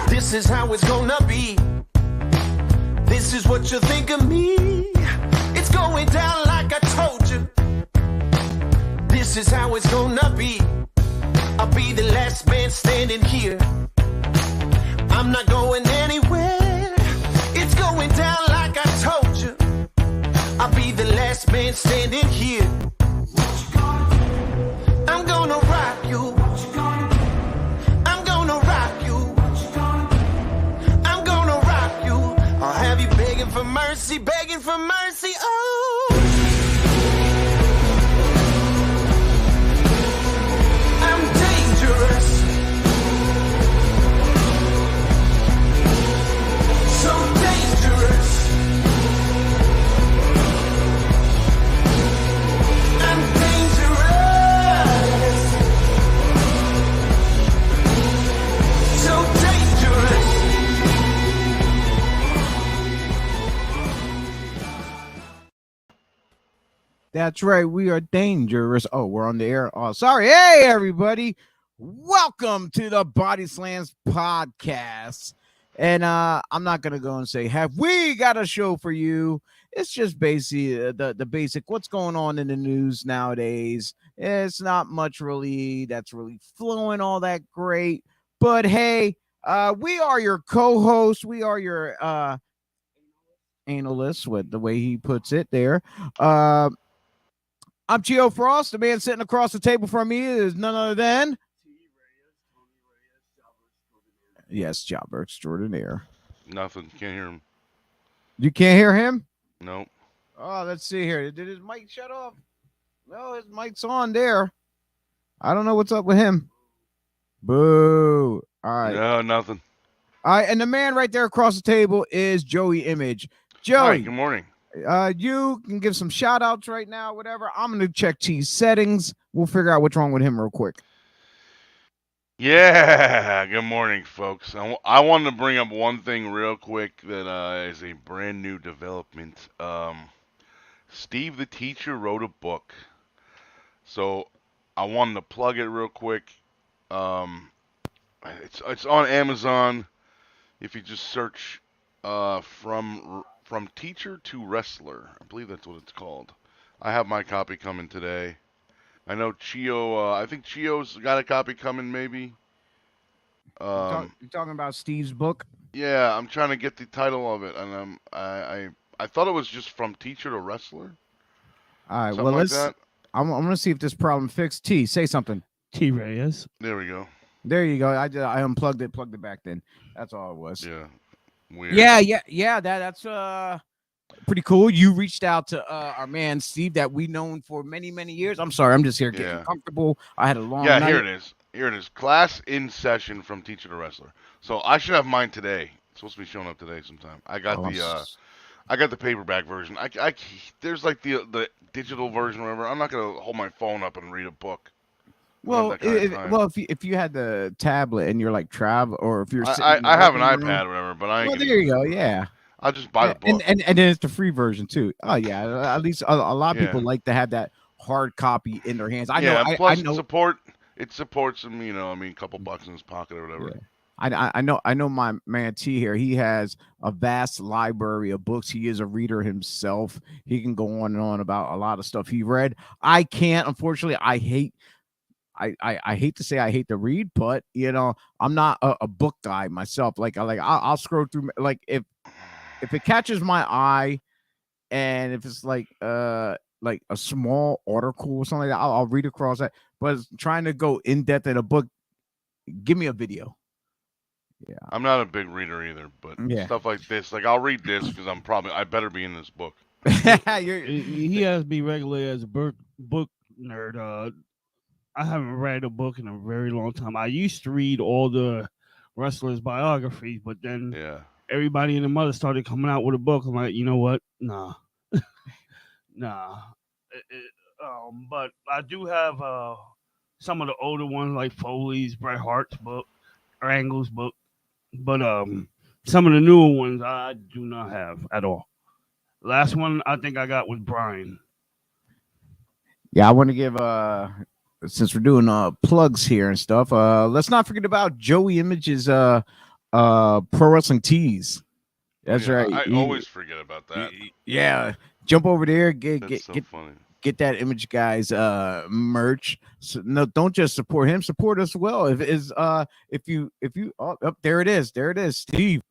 This is how it's gonna be. This is what you think of me. It's going down like I told you. This is how it's gonna be. I'll be the last man standing here. I'm not going anywhere. It's going down like I told you. I'll be the last man standing here. I'm gonna rock you. I'm gonna rock you. I'm gonna rock you. I'll have you begging for mercy, begging for mercy. Oh, I'm dangerous. So dangerous. I'm dangerous. So dangerous. That's right. We are dangerous. Oh, we're on the air. Oh, sorry. Hey, everybody. Welcome to the BodySlams podcast. And I'm not going to go and say, have we got a show for you? It's just basically the basic what's going on in the news nowadays. It's not much really that's really flowing all that great. But hey, we are your co-hosts. We are your analysts with the way he puts it there. I'm Gio Frost. The man sitting across the table from me is none other than yes, Jobber Extraordinaire. Nothing. Can't hear him. You can't hear him? Nope. Oh, let's see here. Did his mic shut off? No, his mic's on there. I don't know what's up with him. Boo. All right. No, nothing. All right, and the man right there across the table is Joey Image. Joey. Hi, good morning. You can give some shout outs right now, whatever. I'm going to check T's settings. We'll figure out what's wrong with him real quick. Yeah, good morning, folks. I wanted to bring up one thing real quick that is a brand new development. Steve the teacher wrote a book. So I wanted to plug it real quick. It's on Amazon. If you just search from teacher to wrestler, I believe that's what it's called. I have my copy coming today. I know Chio. I think Chio's got a copy coming, maybe. You're talking about Steve's book? Yeah, I'm trying to get the title of it, and I thought it was just from teacher to wrestler. All right, Something well, like let's. that. I'm gonna see if this problem fixed. T, say something. T Reyes. There we go. There you go. I unplugged it, plugged it back. Then that's all it was. Yeah. Weird. Yeah. That's pretty cool. You reached out to our man Steve that we known for many years. I'm sorry, I'm just here getting comfortable. I had a long night. Here it is. Here it is. Class in session from teacher to wrestler. So I should have mine today. It's supposed to be showing up today sometime. I got I got the paperback version. There's like the digital version or whatever. I'm not gonna hold my phone up and read a book. Well, if you had the tablet and you're like travel, or if you're I have an iPad or whatever, but I ain't there you go. Yeah. I'll just buy the book. And then it's the free version too. Oh yeah, at least a lot of people like to have that hard copy in their hands. I know. Plus I know. It supports them. A couple bucks in his pocket or whatever. Yeah. I know my man T here. He has a vast library of books. He is a reader himself. He can go on and on about a lot of stuff he read. I can't, unfortunately. I hate to say I hate to read, but I'm not a book guy myself. I'll scroll through, like if it catches my eye, and if it's like a small article or something like that, I'll read across that. But trying to go in depth in a book, give me a video. Yeah, I'm not a big reader either, but stuff like this, like I'll read this because I better be in this book. He has me regularly as a book nerd. I haven't read a book in a very long time. I used to read all the wrestlers' biographies, but then everybody and their mother started coming out with a book. I'm like, you know what? Nah. But I do have some of the older ones like Foley's, Bret Hart's book, or Angle's book. But Some of the newer ones I do not have at all. Last one I think I got was Brian. Yeah, I want to give since we're doing plugs here and stuff, let's not forget about Joey Image's pro wrestling tees. That's right. I always forget about that. Yeah, jump over there, That's so funny. Get that Image Guys merch. So, no, don't just support him, support us well. If you there it is, Steve.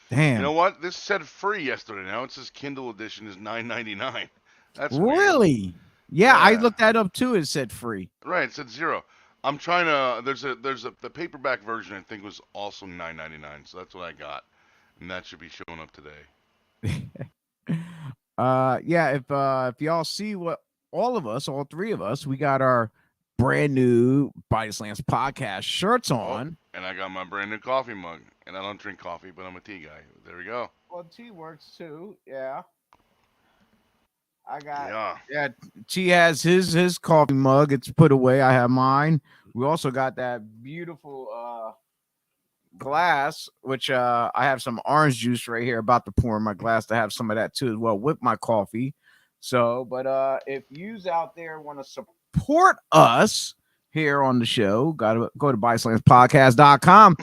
Damn. You know what? This said free yesterday. Now it says Kindle edition is $9.99. That's really weird. Yeah, I looked that up too. It said free. Right, it said $0. I'm trying to. The paperback version I think was also $9.99. So that's what I got, and that should be showing up today. Yeah. If y'all see what all three of us, we got our brand new BodySlams podcast shirts on. And I got my brand new coffee mug. And I don't drink coffee, but I'm a tea guy. There we go. Well, tea works too. Yeah. I got T has his coffee mug. It's put away. I have mine. We also got that beautiful glass, which I have some orange juice right here about to pour in my glass to have some of that too as well with my coffee. So, but if yous out there want to support us here on the show, gotta go to BodySlamsPodcast.com.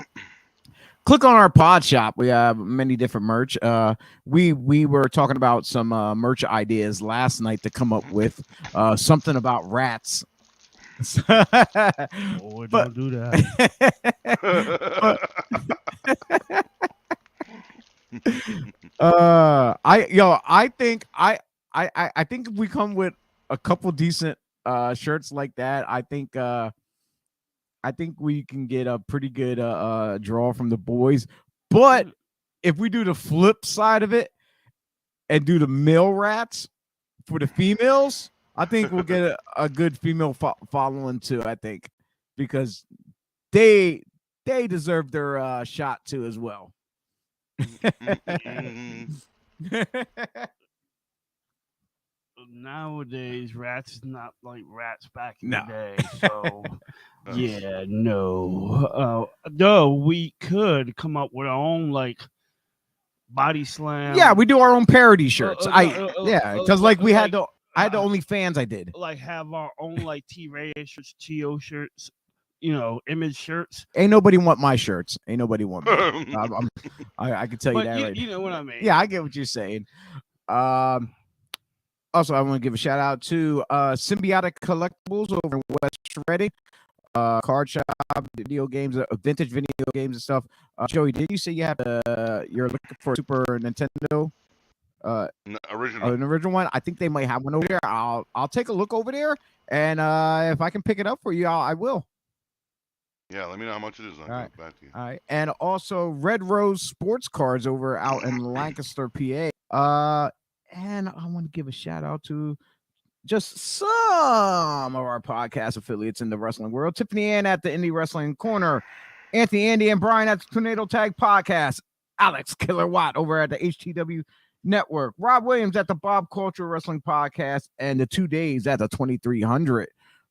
Click on our pod shop. We have many different merch. We were talking about some merch ideas last night to come up with something about rats. Don't do that. I think if we come with a couple decent shirts like that, I think we can get a pretty good draw from the boys. But if we do the flip side of it and do the male rats for the females, I think we'll get a good female following too, I think, because they deserve their shot too as well. Nowadays, rats is not like rats back in the day. So, yeah, no. Though we could come up with our own like body slam. Yeah, we do our own parody shirts. Because like we had the I had the OnlyFans. I did like have our own like T-Ray shirts, T.O. shirts, Image shirts. Ain't nobody want my shirts. Ain't nobody want me. I can tell you that right. You know what I mean? Yeah, I get what you're saying. Also, I want to give a shout out to Symbiotic Collectibles over in West Reading. Card shop, video games, vintage video games and stuff. Joey, did you say you're looking for a Super Nintendo? Original. An original one? I think they might have one over there. I'll take a look over there, and if I can pick it up for you, I will. Yeah, let me know how much it is. I'll get back to you. All right, and also Red Rose Sports Cards over out in Lancaster, PA. And I want to give a shout out to just some of our podcast affiliates in the wrestling world. Tiffany Ann at the Indie Wrestling Corner, Anthony, Andy, and Brian at the Tornado Tag Podcast, Alex Killer Watt over at the HTW Network, Rob Williams at the Bob Culture Wrestling Podcast, and the 2 days at the 2300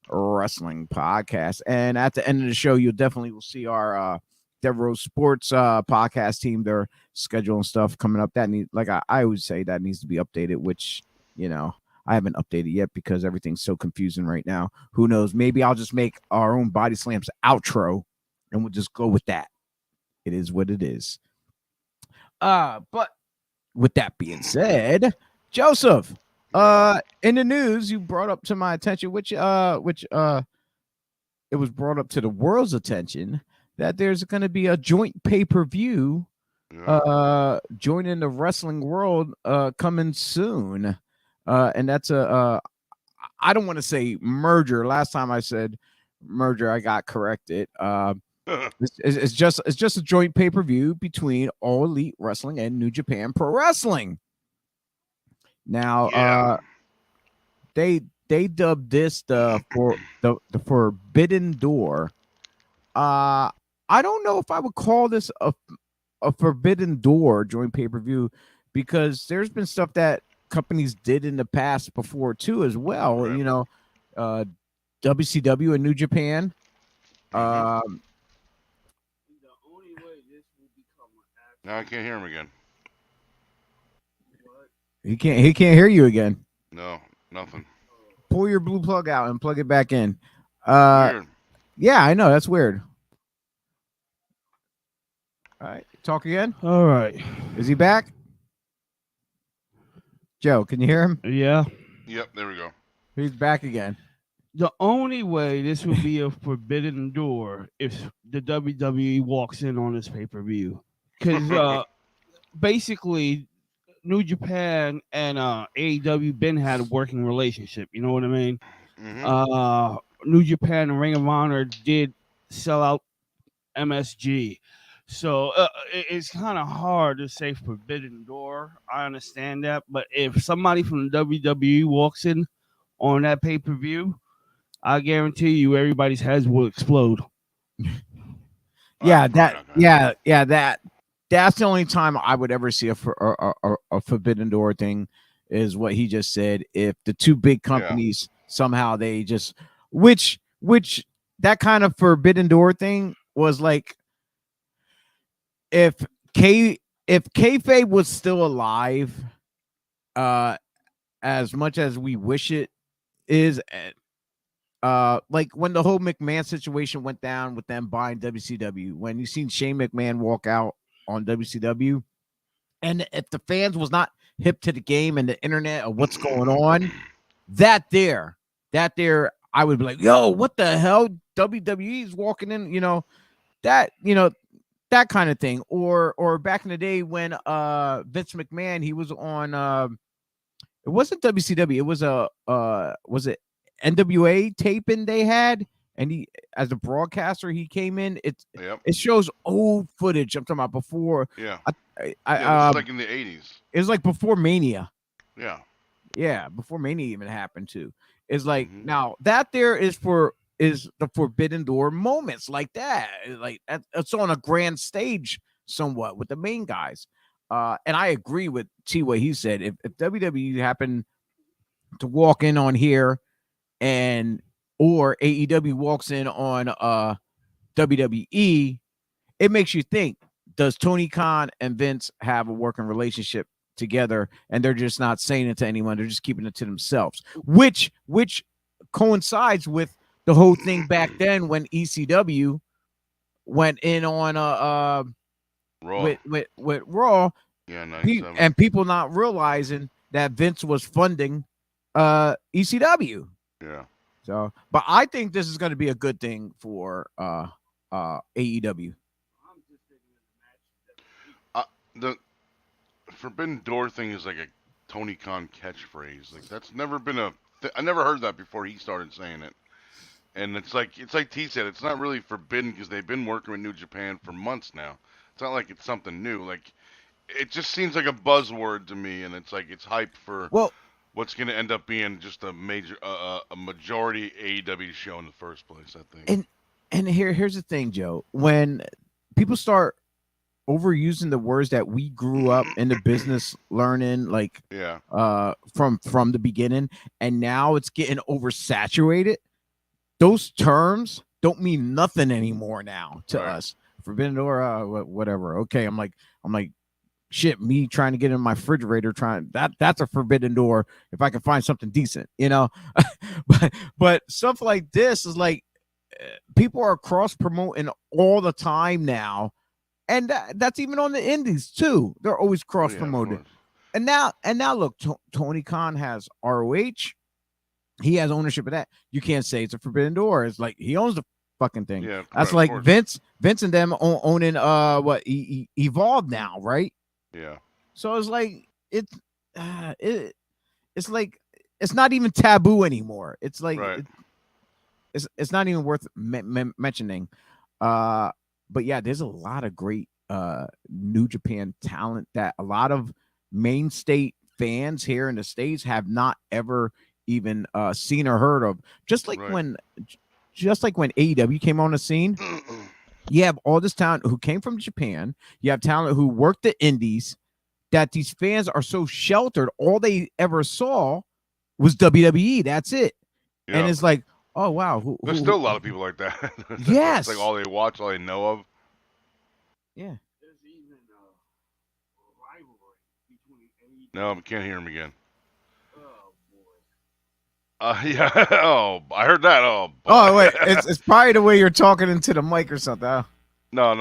Wrestling Podcast. And at the end of the show, you definitely will see our Dev Rose Sports podcast team, their schedule and stuff coming up. That like I always say, that needs to be updated, which I haven't updated yet because everything's so confusing right now. Who knows? Maybe I'll just make our own Body Slams outro and we'll just go with that. It is what it is. But with that being said, Joseph, in the news you brought up to my attention, which it was brought up to the world's attention, that there's going to be a joint pay-per-view joining the wrestling world coming soon. And that's I don't want to say merger. Last time I said merger, I got corrected. It's just a joint pay-per-view between All Elite Wrestling and New Japan Pro Wrestling. Now, they dubbed this the Forbidden Door. I don't know if I would call this a Forbidden Door joint pay-per-view, because there's been stuff that companies did in the past before too as well. Right. WCW and New Japan. The only way this will become an Now I can't hear him again. He can't hear you again. No, nothing. Pull your blue plug out and plug it back in. Weird. Yeah, I know that's weird. All right, talk again. All right. Is he back? Joe, can you hear him? Yeah. Yep, there we go. He's back again. The only way this would be a forbidden door if the WWE walks in on this pay-per-view, because basically New Japan and AEW been had a working relationship. You know what I mean? Mm-hmm. New Japan and Ring of Honor did sell out MSG, so it's kind of hard to say forbidden door. I understand that, but if somebody from the WWE walks in on that pay-per-view, I guarantee you everybody's heads will explode. Yeah, that's the only time I would ever see a forbidden door thing is what he just said. If the two big companies somehow they just which that kind of forbidden door thing was like if kayfabe was still alive, as much as we wish it is. Like when the whole McMahon situation went down with them buying WCW, when you seen Shane McMahon walk out on WCW, and if the fans was not hip to the game and the internet of what's going on, that there, I would be like, yo, what the hell? WWE is walking in, that kind of thing. Or back in the day when Vince McMahon, he was on it wasn't WCW, it was was it NWA taping they had, and he as a broadcaster he came in. It shows old footage. I'm talking about before. Yeah. It was like in the 80s. It was like before Mania. Yeah. Yeah, before Mania even happened too. It's like now that there is the forbidden door moments like that. Like it's on a grand stage somewhat with the main guys. And I agree with T what he said. If WWE happened to walk in on here or AEW walks in on WWE, it makes you think, does Tony Khan and Vince have a working relationship together and they're just not saying it to anyone, they're just keeping it to themselves, which coincides with the whole thing back then when ECW went in on Raw. with Raw, and people not realizing that Vince was funding ECW. Yeah. So, but I think this is going to be a good thing for AEW. The forbidden door thing is like a Tony Khan catchphrase. Like that's never been I never heard that before he started saying it. And it's like T said, it's not really forbidden because they've been working with New Japan for months now. It's not like it's something new. Like it just seems like a buzzword to me, and it's like it's hype for what's going to end up being just a major, a majority AEW show in the first place, I think. And here's the thing, Joe. When people start overusing the words that we grew up in the business learning, like from the beginning, and now it's getting oversaturated, those terms don't mean nothing anymore now to us. Forbidden door, whatever. Okay, I'm like, shit, me trying to get in my refrigerator, that's a forbidden door if I can find something decent, but stuff like this is like people are cross promoting all the time now, and that's even on the indies too. They're always cross promoted. And now look, Tony Khan has ROH. He has ownership of that. You can't say it's a forbidden door. It's like he owns the fucking thing. Yeah, that's like Vince and them owning Evolve now, right? Yeah. So it's like it's like it's not even taboo anymore. It's like it's not even worth mentioning. But yeah, there's a lot of great New Japan talent that a lot of main state fans here in the States have not ever even seen or heard of. Just like when AEW came on the scene, you have all this talent who came from Japan. You have talent who worked the indies, that these fans are so sheltered. All they ever saw was WWE. That's it. Yeah. And it's like, oh, wow. There's still a lot of people like that. Yes. That's like all they watch, all they know of. Yeah. There's even No, I can't hear him again. Yeah. Oh, I heard that. Oh, boy. Oh wait, it's probably the way you're talking into the mic or something. Huh? No,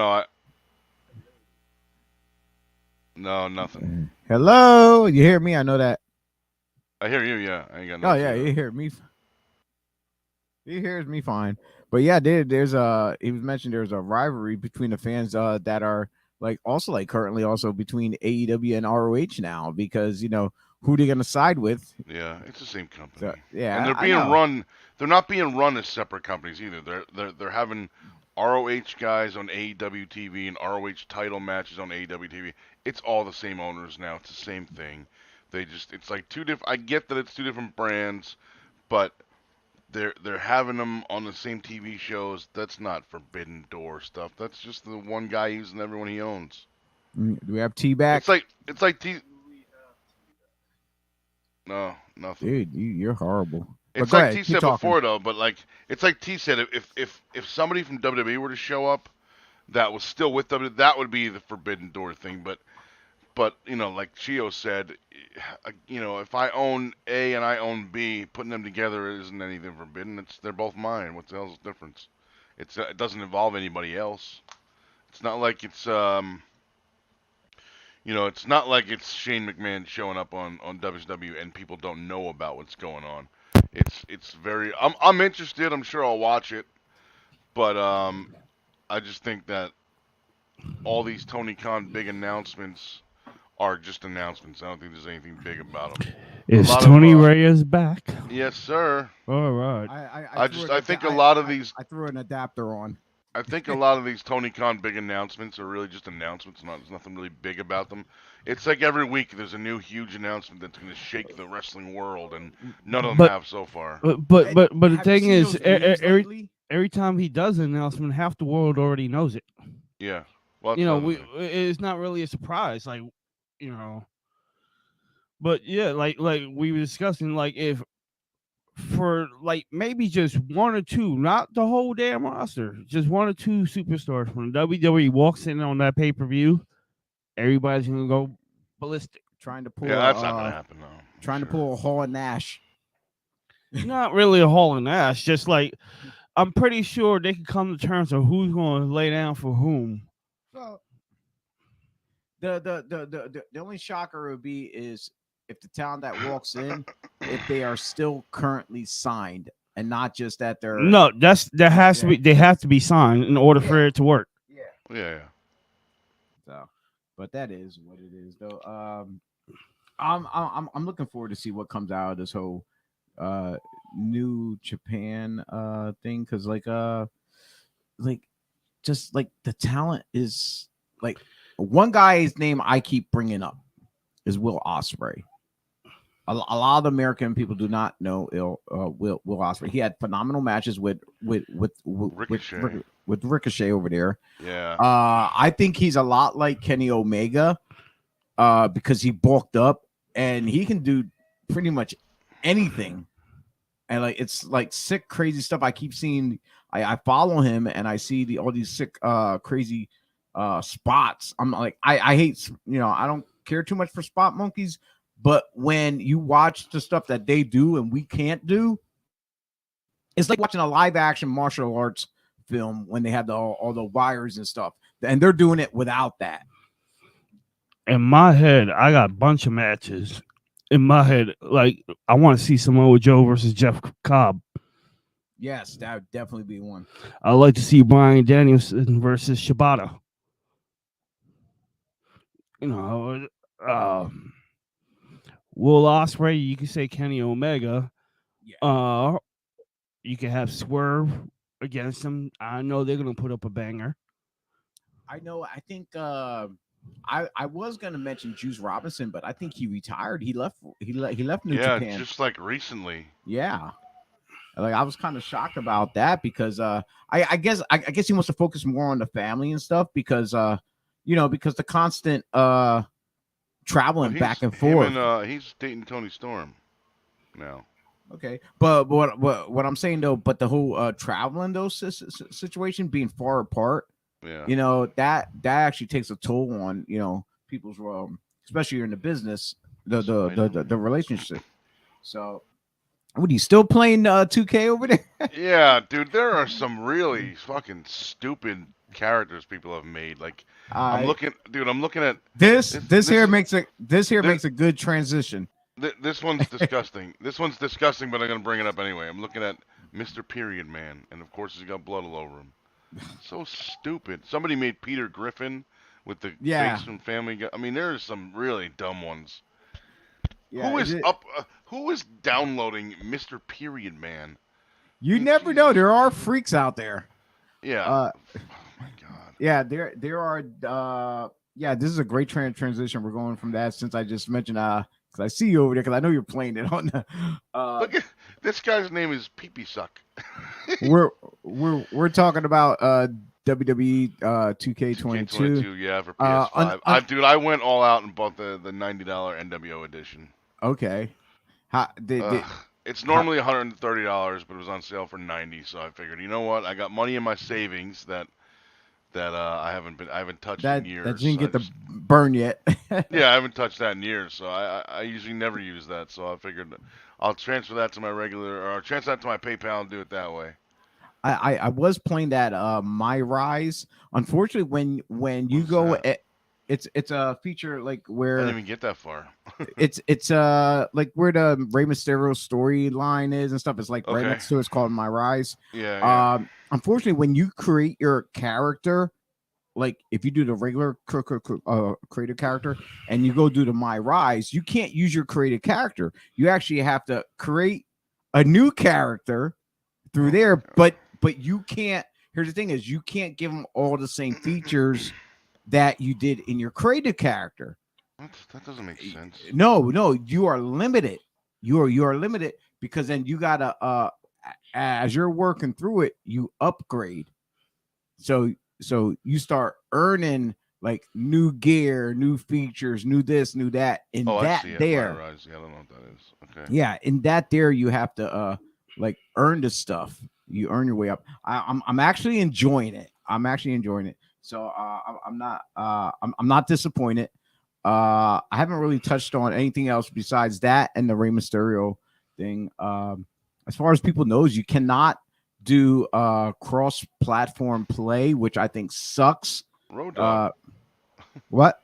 no, nothing. Hello, you hear me? I know that. I hear you. Yeah, I ain't got Oh nothing. yeah, you hear me. He hears me fine. But yeah, there's he was mentioned there's a rivalry between the fans that are like also like currently also between AEW and ROH now because who they're gonna side with. Yeah, it's the same company. So, yeah, and they're being run. They're not being run as separate companies either. They're having ROH guys on AEW TV and ROH title matches on AEW TV. It's all the same owners now. It's the same thing. It's like two different. I get that it's two different brands, but they're having them on the same TV shows. That's not Forbidden Door stuff. That's just the one guy using everyone he owns. Do we have T back? It's like T. No, nothing. Dude, you're horrible. It's like T said before though, but like it's like T said, if somebody from WWE were to show up that was still with WWE, that would be the Forbidden Door thing. But like Chio said, if I own A and I own B, putting them together isn't anything forbidden. They're both mine. What the hell's the difference? It doesn't involve anybody else. It's not like it's it's not like it's Shane McMahon showing up on WCW and people don't know about what's going on. It's very. I'm interested. I'm sure I'll watch it, but I just think that all these Tony Khan big announcements are just announcements. I don't think there's anything big about them. Is Tony Reyes back? Yes, sir. All right. I think a lot of these. I threw an adapter on. I think a lot of these Tony Khan big announcements are really just announcements. There's nothing really big about them. It's like every week there's a new huge announcement that's going to shake the wrestling world, and none of them have so far. But the thing is, every time he does an announcement, half the world already knows it. Yeah. Well, it's not really a surprise, But yeah, like we were discussing, like if for like maybe just one or two, not the whole damn roster, just one or two superstars from WWE walks in on that pay-per-view, everybody's gonna go ballistic. Trying to pull that's not gonna happen though. Trying to pull a Hall and Nash. Not really a Hall and Nash, just like I'm pretty sure they can come to terms of who's gonna lay down for whom. So the only shocker would be is if the talent that walks in, if they are still currently signed and not just that they're that has to be, they have to be signed in order for it to work. Yeah. So, but that is what it is though. I'm looking forward to see what comes out of this whole New Japan thing, because like just like the talent is like one guy's name I keep bringing up is Will Ospreay. A lot of American people do not know Will Ospreay. He had phenomenal matches with Ricochet over there. Yeah. I think he's a lot like Kenny Omega because he bulked up and he can do pretty much anything. And like it's like sick, crazy stuff. I keep seeing. I follow him and I see all these sick, crazy spots. I'm like, I hate. I don't care too much for spot monkeys. But when you watch the stuff that they do and we can't do, it's like watching a live action martial arts film when they have all the wires and stuff, and they're doing it without that. In my head, I got a bunch of matches. In my head, like I want to see Samoa Joe versus Jeff Cobb. Yes, that would definitely be one. I'd like to see Bryan Danielson versus Shibata. Will Ospreay, you can say Kenny Omega. Yeah. You can have Swerve against him. I know they're gonna put up a banger. I know. I think I was gonna mention Juice Robinson, but I think he retired. He left New Japan. Yeah, just like recently. Yeah. Like I was kind of shocked about that because I guess he wants to focus more on the family and stuff because because the constant traveling back and forth. He's dating Tony Storm now. Okay, but what I'm saying though, but the whole traveling those situation being far apart, that actually takes a toll on people's especially in the business the relationship. So, what are you still playing 2K over there? Yeah, dude, there are some really fucking stupid characters people have made. Like, I'm I looking, dude. I'm looking at this this here is makes this, a good transition. this one's disgusting. This one's disgusting, but I'm gonna bring it up anyway. I'm looking at Mr. Period Man, and of course he's got blood all over him. So stupid. Somebody made Peter Griffin with the Yeah, face from Family Guy. I mean, there's some really dumb ones. yeah. Who is up? Who is downloading Mr. Period Man? I You mean, never know. Jesus. There are freaks out there. Yeah. Uh, Oh my God. yeah, there are. Yeah, this is a great transition. We're going from that since I just mentioned. Because I see you over there. Because I know you're playing it on the. Look at this guy's name is Pee Pee Suck. we're talking about WWE 2K22. 2K22, yeah, for PS5. Dude, I went all out and bought the $90 NWO edition. Okay. How did it's normally $130, but it was on sale for $90, so I figured, you know what? I got money in my savings that I haven't touched in years. That didn't get the burn yet. Yeah, I haven't touched that in years, so I usually never use that. So I figured I'll transfer that to my transfer that to my PayPal and do it that way. I was playing that My Rise. Unfortunately, when you go it's a feature like where I didn't even get that far. it's like where the Rey Mysterio storyline is and stuff. It's like right next to it's called My Rise. Yeah. Unfortunately, when you create your character, like if you do the regular creative character and you go do the My Rise, you can't use your created character. You actually have to create a new character through there, but you can't. Here's the thing: is you can't give them all the same features that you did in your created character. That doesn't make sense. No, you are limited. You are limited because then you gotta as you're working through it, you upgrade. So you start earning like new gear, new features, new this, new that. In that there, Yeah, I don't know what that is. Okay. Yeah, in that there you have to like earn the stuff. You earn your way up. I'm actually enjoying it. So I'm not disappointed. I haven't really touched on anything else besides that and the Rey Mysterio thing. As far as people knows, you cannot do cross-platform play, which I think sucks. Road Dogg. What?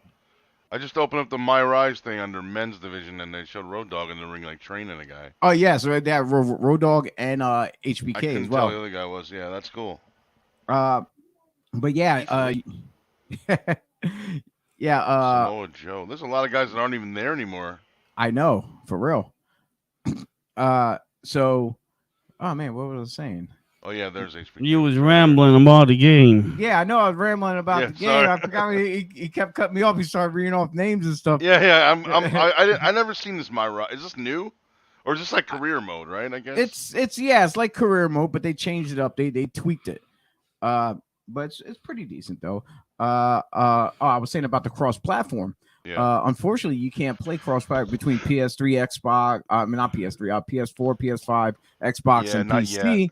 I just opened up the My Rise thing under men's division, and they showed Road Dogg in the ring like training a guy. Oh yeah, so they have Road Dogg and HBK I couldn't as well. tell the other guy was. Yeah, that's cool. But yeah, yeah. Samoa Joe. There's a lot of guys that aren't even there anymore. I know, for real. So, oh man, what was I saying? Oh yeah, there's HBK. You was rambling about the game. Yeah, I know I was rambling about the game. Sorry. I forgot he kept cutting me off. He started reading off names and stuff. Yeah. I never seen this My Rise. Is this new, or is this like career mode? Right, I guess. It's like career mode, but they changed it up. They tweaked it. But it's pretty decent though. I was saying about the cross-platform. Yeah. Unfortunately, you can't play cross-platform between PS3, Xbox. Not PS3. PS4, PS5, Xbox, and not PC. Yet.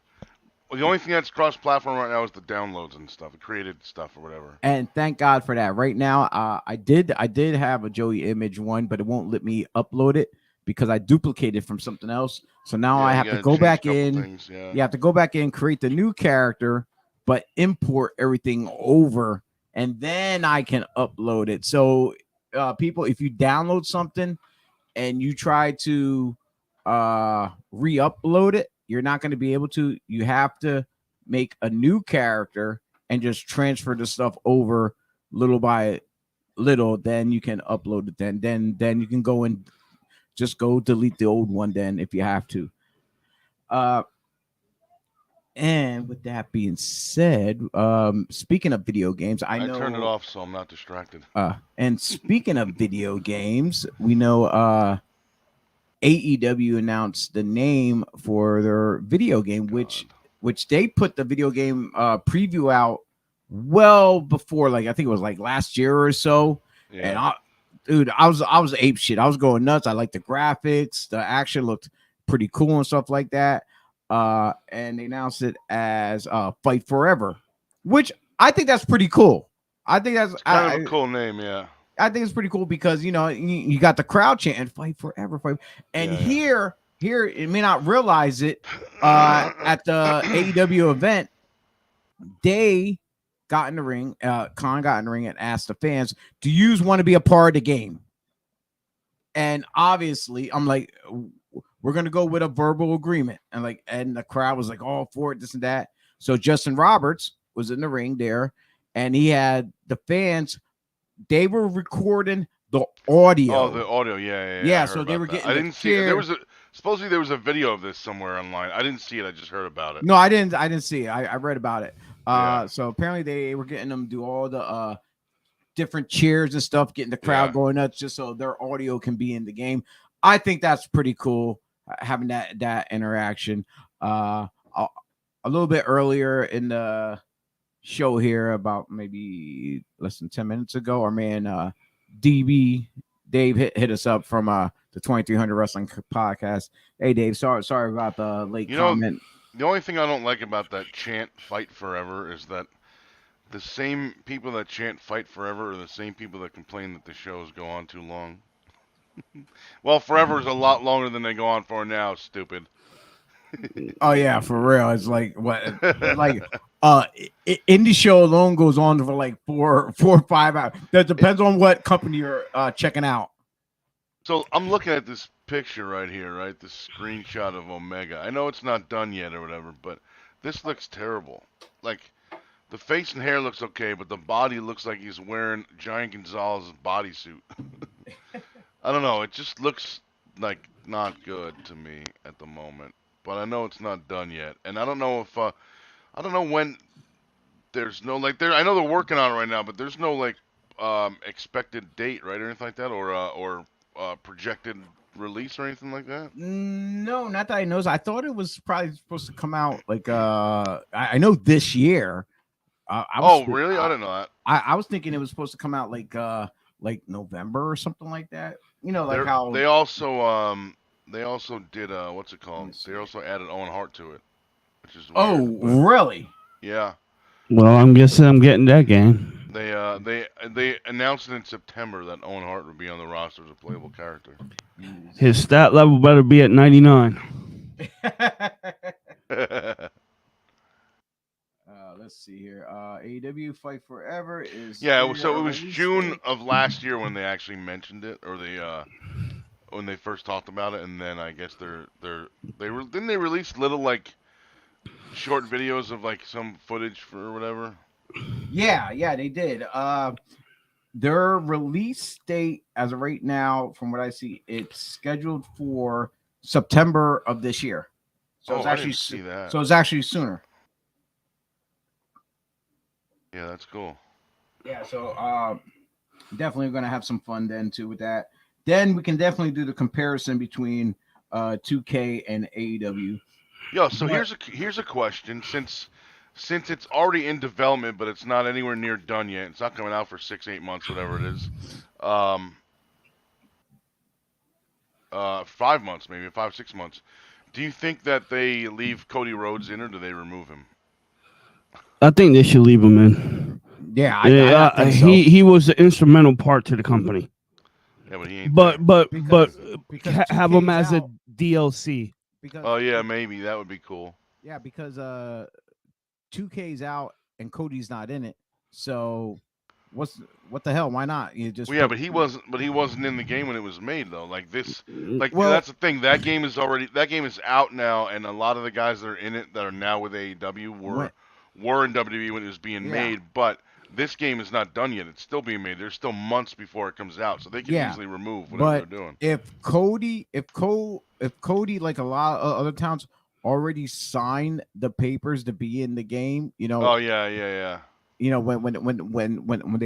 Well, the only thing that's cross-platform right now is the downloads and stuff, the created stuff or whatever. And thank God for that. Right now, I did have a Joey Image one, but it won't let me upload it because I duplicated from something else. So now I have to go back in. You have to go back in, create the new character, but import everything over, and then I can upload it. So, people, if you download something and you try to re-upload it, you're not going to be able to. You have to make a new character and just transfer the stuff over little by little. Then you can upload it. Then you can go and just go delete the old one. Then if you have to. And with that being said, speaking of video games, I know turned it off so I'm not distracted. And speaking of video games, we know AEW announced the name for their video game, which they put the video game preview out well before, like I think it was like last year or so. Yeah. And I was ape shit. I was going nuts. I liked the graphics, the action looked pretty cool and stuff like that. And they announced it as Fight Forever, which I think that's pretty cool. I think that's kind of a cool name, yeah. I think it's pretty cool because you got the crowd chanting "Fight forever, fight," and here it may not realize it. At the AEW event, they got in the ring. Khan got in the ring and asked the fans, "Do you want to be a part of the game?" And obviously, I'm like, we're gonna go with a verbal agreement, and the crowd was like all for it, this and that. So Justin Roberts was in the ring there, and he had the fans. They were recording the audio. Oh, the audio, yeah. So they were getting. I didn't see it. Supposedly there was a video of this somewhere online. I didn't see it. I just heard about it. No, I didn't see it. I read about it. So apparently they were getting them to do all the different cheers and stuff, getting the crowd going nuts, just so their audio can be in the game. I think that's pretty cool, having that interaction. A little bit earlier in the show here, about maybe less than 10 minutes ago, our man DB Dave hit us up from the 2300 Wrestling Podcast. Hey Dave, sorry about the late comment. The only thing I don't like about that chant "Fight Forever" is that the same people that chant "Fight Forever" are the same people that complain that the shows go on too long. Well, forever is a lot longer than they go on for now, stupid. Oh yeah, for real. It's like what, like indie show alone goes on for like 4 or 5 hours. That depends on what company you're checking out. So I'm looking at this picture right here, right? This screenshot of Omega. I know it's not done yet or whatever, but this looks terrible. Like, the face and hair looks okay, but the body looks like he's wearing Giant Gonzalez's bodysuit. I don't know. It just looks like not good to me at the moment. But I know it's not done yet, and I don't know if I don't know when. There's no I know they're working on it right now, but there's no expected date, right, or anything like that, or projected release or anything like that. No, not that I know. I thought it was probably supposed to come out I know this year. Really? I didn't know that. I was thinking it was supposed to come out like November or something like that. How they also did what's it called? They also added Owen Hart to it, which is weird, really? Yeah. Well, I'm guessing I'm getting that game. They announced it in September that Owen Hart would be on the roster as a playable character. His stat level better be at 99. Let's see here. AEW Fight Forever is so it was June of last year when they actually mentioned it, or when they first talked about it, and then I guess didn't they release little short videos of some footage for whatever? Yeah, they did. Their release date as of right now, from what I see, it's scheduled for September of this year. So it's actually see that. So it's actually sooner. Yeah, that's cool. Yeah, so definitely going to have some fun then too with that. Then we can definitely do the comparison between 2K and AEW. Yo, so here's a question. Since it's already in development, but it's not anywhere near done yet. It's not coming out for 6-8 months, whatever it is. 5 months, maybe 5-6 months. Do you think that they leave Cody Rhodes in, or do they remove him? I think they should leave him in. Yeah, I think so. He was the instrumental part to the company. Yeah, but he ain't. Because have him as a DLC. Oh yeah, maybe that would be cool. Yeah, because 2K's out and Cody's not in it. So what the hell? Why not? You just but he wasn't in the game when it was made though. That's the thing. That game is out now, and a lot of the guys that are in it that are now with AEW were in WWE when it was being made, but this game is not done yet. It's still being made. There's still months before it comes out, so they can easily remove whatever they're doing. If Cody, like a lot of other towns, already signed the papers to be in the game, Oh yeah. When they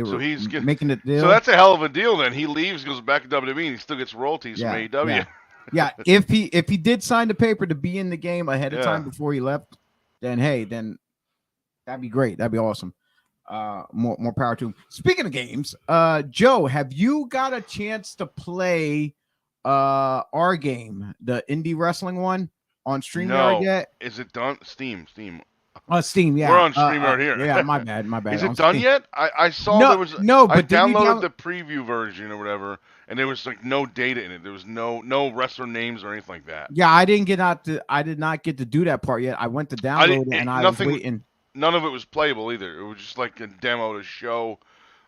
were making the deal. So that's a hell of a deal. Then he leaves, goes back to WWE, and he still gets royalties from AEW. Yeah, if he did sign the paper to be in the game ahead of time before he left, then that'd be great. That'd be awesome. More power to him. Speaking of games, Joe, have you got a chance to play our game, the indie wrestling one, on StreamYard yet? Is it done? Steam. Steam, yeah. We're on Stream right here. Yeah, my bad. Is On it done Steam. yet? I saw No, there was. no, I but didn't you downloaded the preview version or whatever, and there was like no data in it. There was no wrestler names or anything like that. Yeah, I did not get to do that part yet. I went to download it, and I was waiting. None of it was playable either. It was just like a demo to show.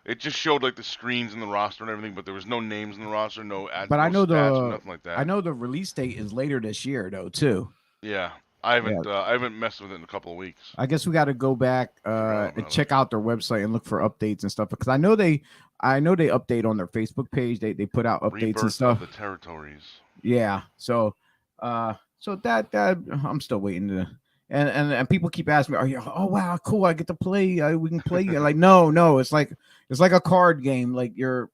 It just showed like the screens and the roster and everything, but there was no names in the roster, no ads, but no I know stats, nothing like that. I know the release date is later this year though too. Yeah, I haven't messed with it in a couple of weeks. I guess we got to go back and check out their website and look for updates and stuff because I know they update on their Facebook page. They put out updates Rebirth and stuff. Of the territories. Yeah, so that I'm still waiting to. And people keep asking me, "Are you? Oh wow, cool! I get to play. We can play." Like, no, it's like a card game. Like you're,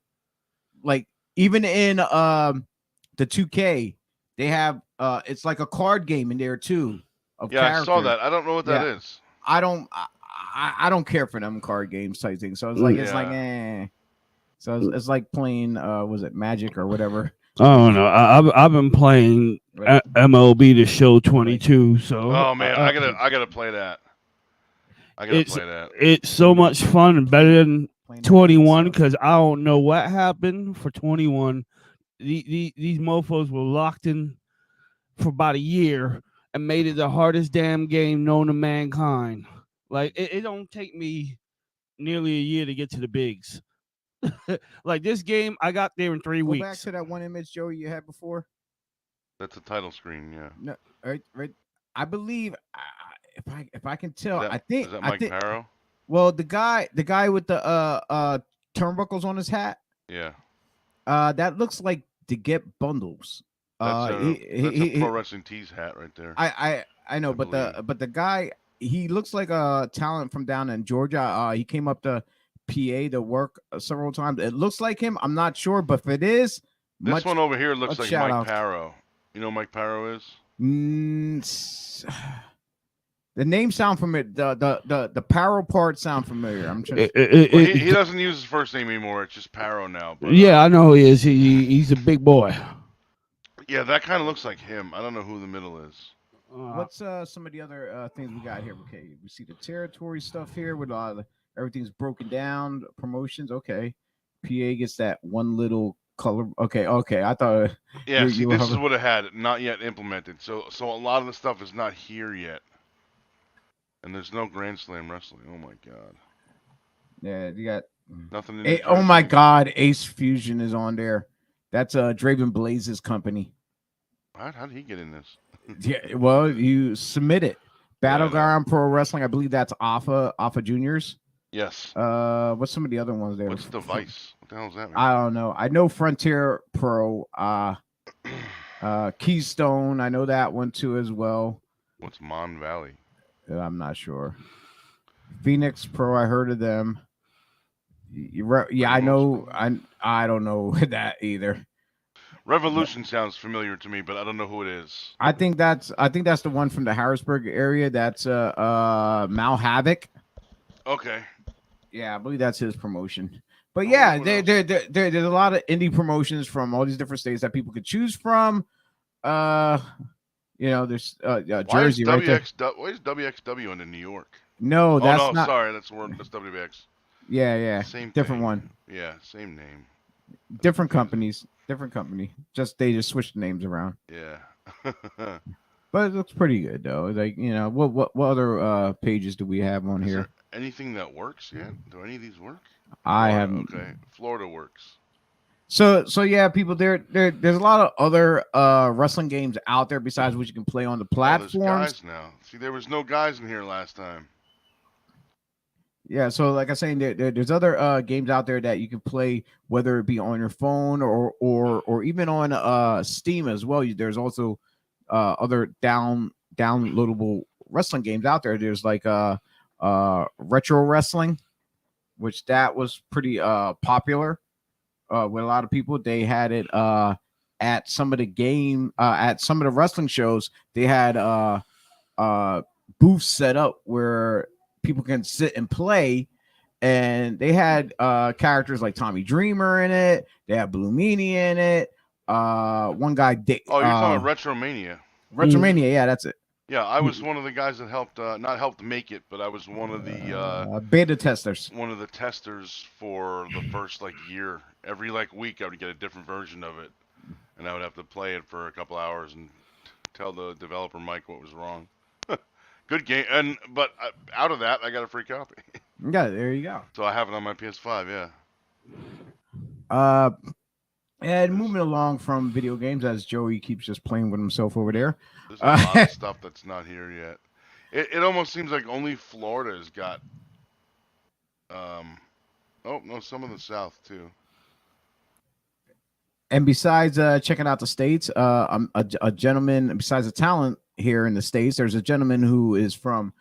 like even in the 2K, they have it's like a card game in there too. I saw that. I don't know what that is. I don't care for them card games type thing. So it's like eh. So it's like playing was it Magic or whatever. Oh no, I've been playing MLB The Show 22. So oh man, I gotta play that. It's so much fun and better than 21 because I don't know what happened for 21. These mofos were locked in for about a year and made it the hardest damn game known to mankind. Like it don't take me nearly a year to get to the bigs. Like this game, I got there in 3 weeks. Go back to that one image, Joey, you had before. That's a title screen, yeah. No, right. I believe if I can tell, I think is that Mike Parrow? Well, the guy with the turnbuckles on his hat. Yeah. That looks like to get bundles. That's a Pro Wrestling Tees hat right there. I know, but the guy, he looks like a talent from down in Georgia. He came up to PA to work several times. It looks like him. I'm not sure, but if it is, this one over here looks like Mike Parrow. You know who Mike Parrow is? The name sound familiar. The Parrow part sound familiar. I'm trying. He doesn't use his first name anymore. It's just Parrow now. But, yeah, I know he is. He's a big boy. Yeah, that kind of looks like him. I don't know who the middle is. What's some of the other things we got here? Okay, we see the territory stuff here with everything's broken down. Promotions, okay. PA gets that one little color. Okay. I thought. Yeah, this is what it had, not yet implemented. So a lot of the stuff is not here yet, and there's no Grand Slam wrestling. Oh my god. Yeah, you got nothing. Oh my god, Ace Fusion is on there. That's Draven Blaze's company. How did he get in this? Yeah, well, you submit it. Battleground Pro Wrestling. I believe that's Alpha Juniors. Yes. What's some of the other ones there? What's Device? What the hell is that? I don't know. I know Frontier Pro. Keystone. I know that one too as well. What's Mon Valley? I'm not sure. Phoenix Pro. I heard of them. Yeah, I know. I don't know that either. Revolution sounds familiar to me, but I don't know who it is. I think that's the one from the Harrisburg area. That's Mal Havoc. Okay. Yeah, I believe that's his promotion. But yeah, there's a lot of indie promotions from all these different states that people could choose from. There's Jersey right there. Why is WXW in New York? No, that's not. Sorry, that's WX. Yeah. Same different thing. one. Yeah, same name. Different companies. Different company. They just switched the names around. Yeah. But it looks pretty good though. Like, what other pages do we have on here? Anything that works yet? Do any of these work? I haven't. Okay. Florida works. So yeah, people, there's a lot of other wrestling games out there besides what you can play on the platforms. There's guys now. See, there was no guys in here last time. Yeah, so like I was saying, there's other games out there that you can play, whether it be on your phone or even on Steam as well. There's also other downloadable wrestling games out there. There's like retro wrestling, which that was pretty popular with a lot of people. They had it at some of the wrestling shows. They had booths set up where people can sit and play, and they had characters like Tommy Dreamer in it. They had Blue Meanie in it. One guy, you're talking about Retromania. Retromania, yeah, that's it. Yeah, I was one of the guys that helped, not helped make it, but I was one of the beta testers. testers for the first like year. Every like week, I would get a different version of it, and I would have to play it for a couple hours and tell the developer Mike what was wrong. Good game, but out of that, I got a free copy, Yeah, there you go. so I have it on my PS5. Yeah. And moving along from video games, as Joey keeps just playing with himself over there. There's a lot of stuff that's not here yet. It almost seems like only Florida's got. Oh no, some of the South too. And besides checking out the States, a gentleman, besides the talent here in the States, there's a gentleman who is from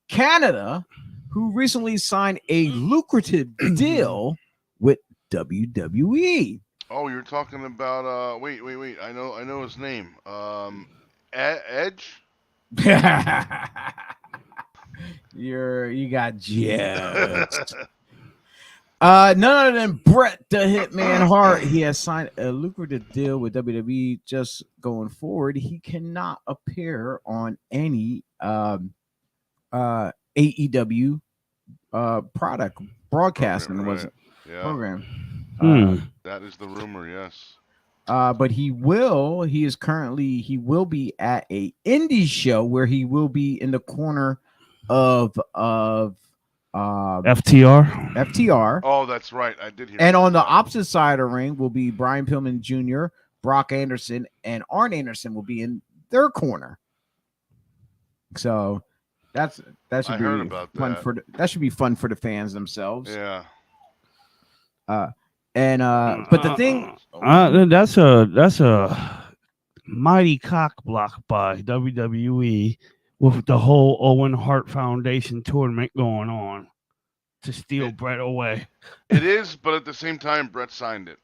Canada who recently signed a lucrative deal with WWE. Oh, you're talking about wait. I know his name. Edge? You got just none other than Bret the Hitman Hart. He has signed a lucrative deal with WWE. Just going forward, he cannot appear on any AEW product broadcasting program. That is the rumor, yes. But he will be at a indie show where he will be in the corner of FTR. Oh, that's right. I did hear. And on the opposite side of the ring will be Brian Pillman Jr., Brock Anderson, and Arn Anderson will be in their corner. So that should be fun that should be fun for the fans themselves. Yeah. But the thing that's a mighty cock block by WWE with the whole Owen Hart Foundation tournament going on to steal Bret away. It is, but at the same time, Bret signed it,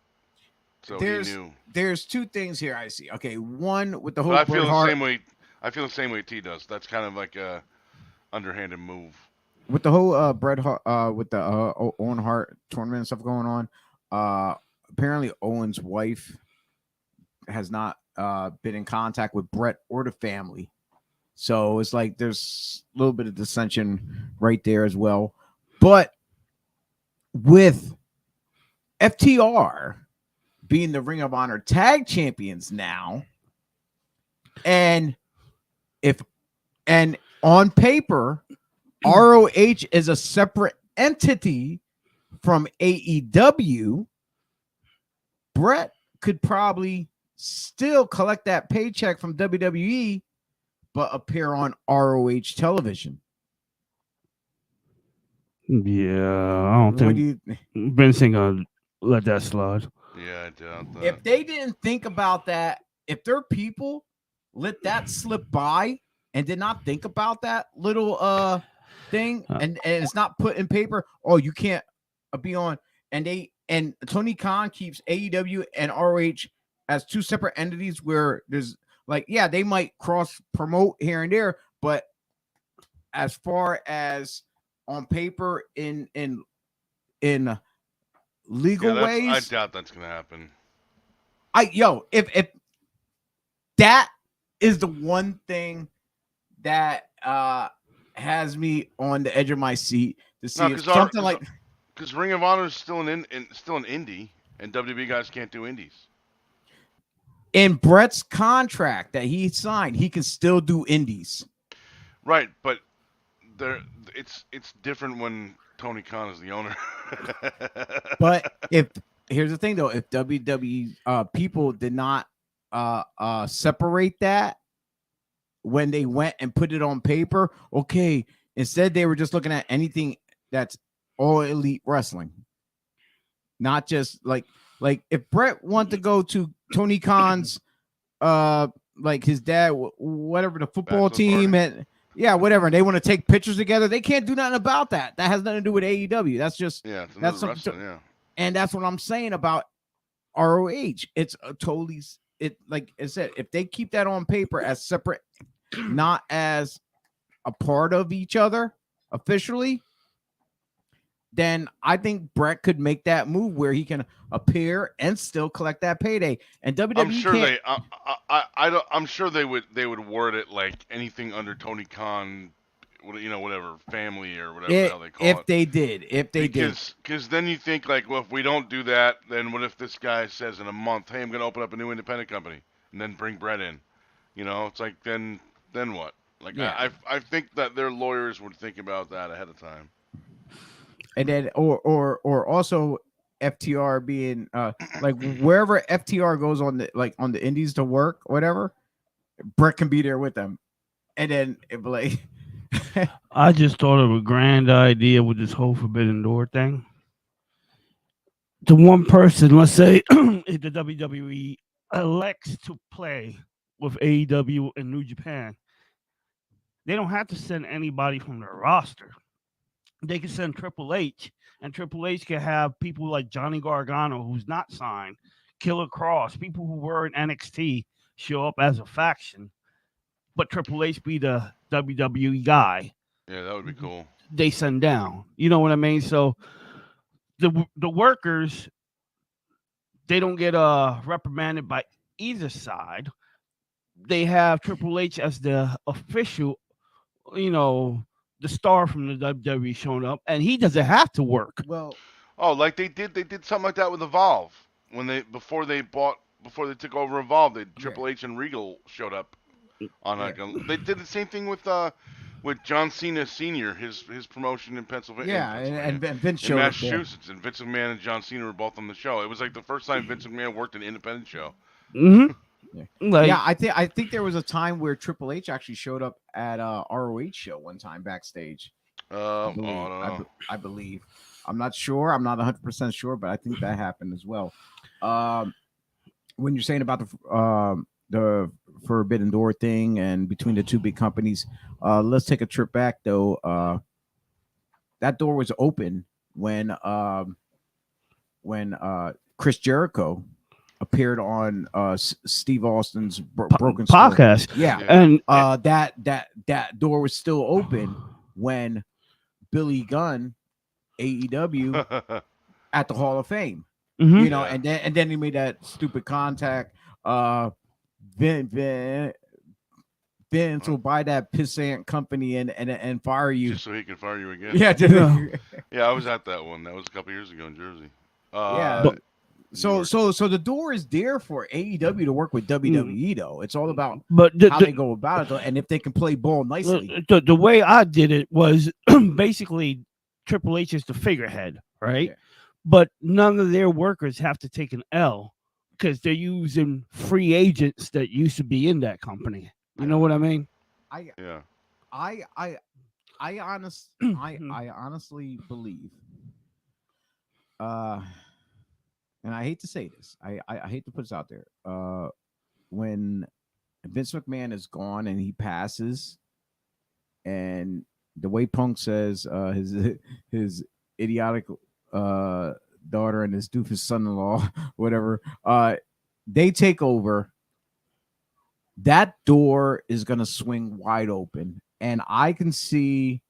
so he knew. There's two things here I see. Okay, one with the whole. But I feel the same way. I feel the same way T does. That's kind of like a underhanded move. With the whole Bret Hart, with the Owen Hart tournament and stuff going on. Apparently Owen's wife has not been in contact with Bret or the family, so it's like there's a little bit of dissension right there as well. But with FTR being the Ring of Honor tag champions now, and on paper ROH is a separate entity from AEW, Bret could probably still collect that paycheck from WWE, but appear on ROH television. Yeah, I don't think Vince ain't gonna let that slide. Yeah, I doubt that. If they didn't think about that, if their people let that slip by and did not think about that little thing, and it's not put in paper, oh, you can't be on, and Tony Khan keeps AEW and ROH as two separate entities where there's like, yeah, they might cross promote here and there, but as far as on paper in legal ways, I doubt that's gonna happen. If that is the one thing that has me on the edge of my seat to see if something like, because Ring of Honor is still an indie, and WWE guys can't do indies. In Bret's contract that he signed, he can still do indies. Right, but it's different when Tony Khan is the owner. But here's the thing though, if WWE people did not separate that when they went and put it on paper, okay, instead they were just looking at anything that's all elite wrestling, not just like if Bret wanted to go to Tony Khan's like his dad, whatever, the football team, and yeah, whatever, and they want to take pictures together, they can't do nothing about that. That has nothing to do with AEW. That's just that's something. Yeah, and that's what I'm saying about ROH. It's a totally like I said, if they keep that on paper as separate, not as a part of each other officially, then I think Brett could make that move where he can appear and still collect that payday. And I'm WWE sure can't. they. I don't. I'm sure they would word it like anything under Tony Khan, whatever family or whatever the hell they call If it. they did, Because then you think like, well, if we don't do that, then what if this guy says in a month, hey, I'm going to open up a new independent company, and then bring Brett in? It's like then what? Like yeah. I think that their lawyers would think about that ahead of time. And then or also FTR being like wherever FTR goes on the indies to work, whatever, Brett can be there with them. And then it be like I just thought of a grand idea with this whole Forbidden Door thing. The one person, let's say, if the WWE elects to play with AEW and New Japan, they don't have to send anybody from their roster. They can send Triple H, and Triple H can have people like Johnny Gargano, who's not signed, Killer Cross, people who were in NXT show up as a faction, but Triple H be the WWE guy Yeah, that would be cool. they send down. You know what I mean? So the workers, they don't get reprimanded by either side. They have Triple H as the official, the star from the WWE showing up, and he doesn't have to work. well, Oh, like they did something like that with Evolve when before they took over Evolve, Triple H and Regal showed up on like they did the same thing with John Cena Sr. his promotion in Pennsylvania. and Vince In showed up there. Massachusetts, and Vince McMahon and John Cena were both on the show. It was like the first time Vince McMahon worked an independent show. Mm-hmm. Like, yeah, I think there was a time where Triple H actually showed up at a ROH show one time backstage. I don't know. I believe. I'm not sure. I'm not 100% sure, but I think that happened as well. When you're saying about the Forbidden Door thing and between the two big companies, let's take a trip back though. That door was open when Chris Jericho appeared on Steve Austin's Broken podcast. Yeah, and that door was still open when Billy Gunn, AEW, at the Hall of Fame. Mm-hmm. And then he made that stupid contact. Vince will buy that pissant company and fire you just so he can fire you again. Yeah, yeah, I was at that one. That was a couple years ago in Jersey. So the door is there for AEW to work with WWE though. It's all about how they go about it though, and if they can play ball nicely. The way I did it was basically Triple H is the figurehead, right? Yeah. But none of their workers have to take an L because they're using free agents that used to be in that company. You know what I mean? I honestly believe, and I hate to say this, I hate to put this out there. When Vince McMahon is gone and he passes, and the way Punk says his idiotic daughter and his doofus son-in-law, whatever, they take over, that door is gonna swing wide open, and I can see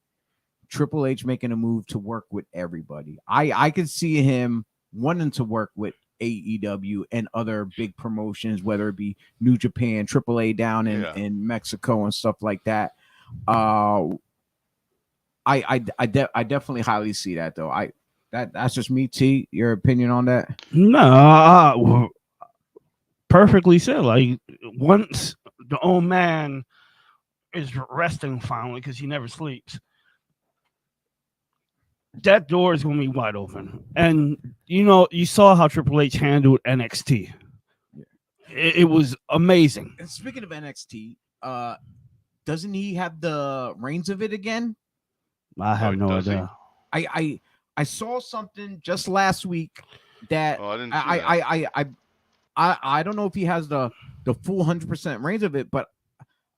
Triple H making a move to work with everybody. I can see him wanting to work with AEW and other big promotions, whether it be New Japan, AAA down in Mexico and stuff like that. I definitely highly see that though. That's just me. T, your opinion on that? No, perfectly said. Like once the old man is resting finally because he never sleeps, that door is going to be wide open. And you saw how Triple H handled NXT. Yeah. It was amazing. And speaking of NXT, doesn't he have the reins of it again? I have no idea. I saw something just last week that I didn't see that. I don't know if he has the full 100% reins of it, but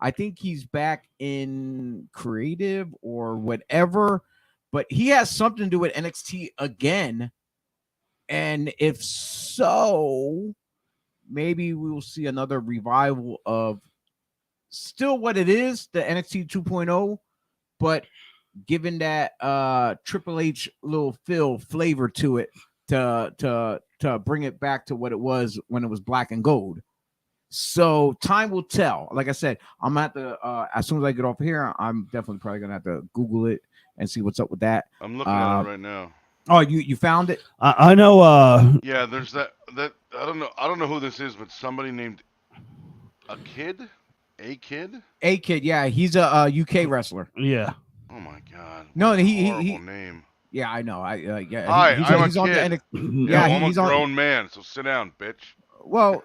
I think he's back in creative or whatever. But he has something to do with NXT again, and if so, maybe we will see another revival of still what it is, the NXT 2.0, but giving that Triple H little flavor to it to bring it back to what it was when it was black and gold. So time will tell. Like I said, I'm gonna have to as soon as I get off here, I'm definitely probably gonna have to Google it and see what's up with that. I'm looking at it right now. Oh, you found it? I know. Yeah, there's that I don't know who this is, but somebody named a kid. Yeah, he's a UK wrestler. Yeah. Oh my god. No, What a he horrible name. Yeah, I know. Yeah. Hi, I'm a he's on kid. the Yeah, yeah, I'm he's a on. grown man, so sit down, bitch. Well,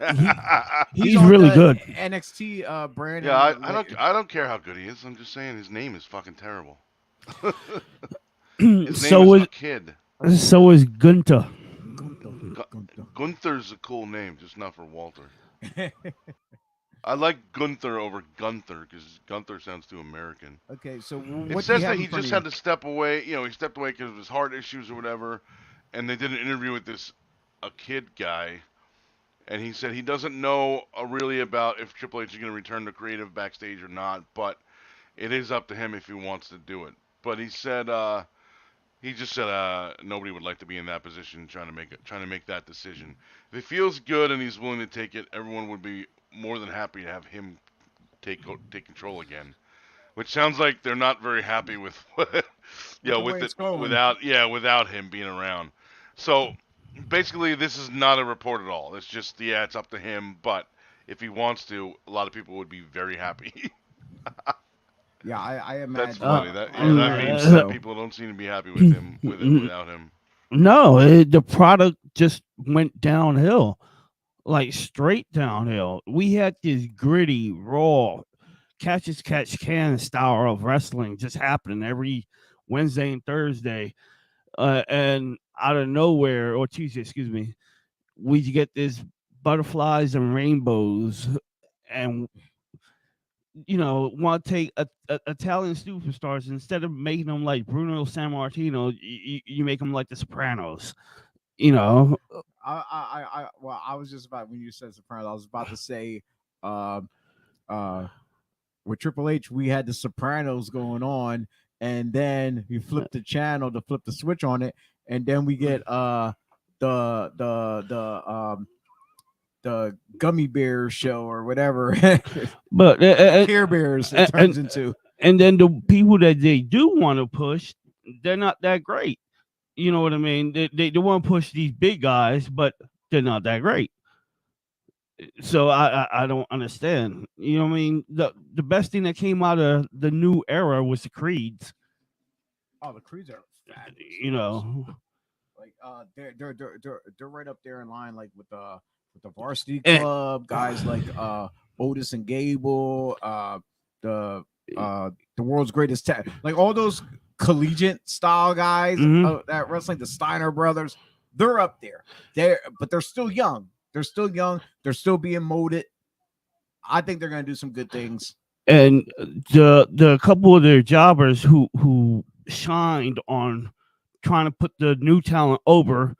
he's on really the good. NXT brand. Yeah, I don't care how good he is. I'm just saying his name is fucking terrible. His name is a kid. So is Gunther. Gunther's a cool name, just not for Walter. I like Gunther over Gunther because Gunther sounds too American. Okay, so it says that he just had to step away. You know, he stepped away because of his heart issues or whatever. And they did an interview with a kid guy, and he said he doesn't know really about if Triple H is going to return to creative backstage or not, but it is up to him if he wants to do it. But he said he just said nobody would like to be in that position trying to make that decision. If it feels good and he's willing to take it, everyone would be more than happy to have him take control again. Which sounds like they're not very happy with without him being around. So basically, this is not a report at all. It's just it's up to him. But if he wants to, a lot of people would be very happy. Yeah, I imagine. That's funny. That means that people don't seem to be happy with him without him. No, the product just went downhill, like straight downhill. We had this gritty, raw, catch as catch can style of wrestling just happening every Wednesday and Thursday, and out of nowhere, or Tuesday, excuse me, we get this butterflies and rainbows, and want to take Italian superstars, instead of making them like Bruno Sammartino, you make them like the Sopranos. I was just about, when you said Sopranos, I was about to say with Triple H, we had the Sopranos going on, and then you flip the channel to flip the switch on it, and then we get the Gummy Bears show or whatever. But Care Bears it turns into. And then the people that they do want to push, they're not that great. You know what I mean? They want to push these big guys, but they're not that great. So I don't understand. You know what I mean? The best thing that came out of the new era was the Creeds. Oh, the Creeds are fat. Like they're right up there in line, like with the Varsity Club guys, like Otis and Gable, the world's greatest like all those collegiate style guys that wrestling, the Steiner brothers, they're up there. But they're still young. They're still young. They're still being molded. I think they're gonna do some good things. And the couple of their jobbers who shined on trying to put the new talent over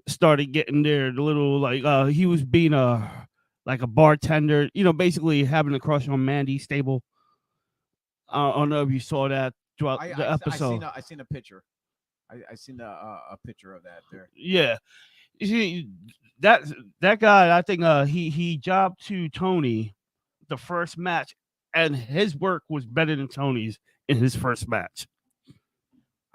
started getting their little, like he was being a bartender, basically having a crush on Mandy Stable. I don't know if you saw that throughout the episode. I seen a picture. I seen a picture of that there. Yeah, you see that guy. I think he jobbed to Tony the first match, and his work was better than Tony's in his first match.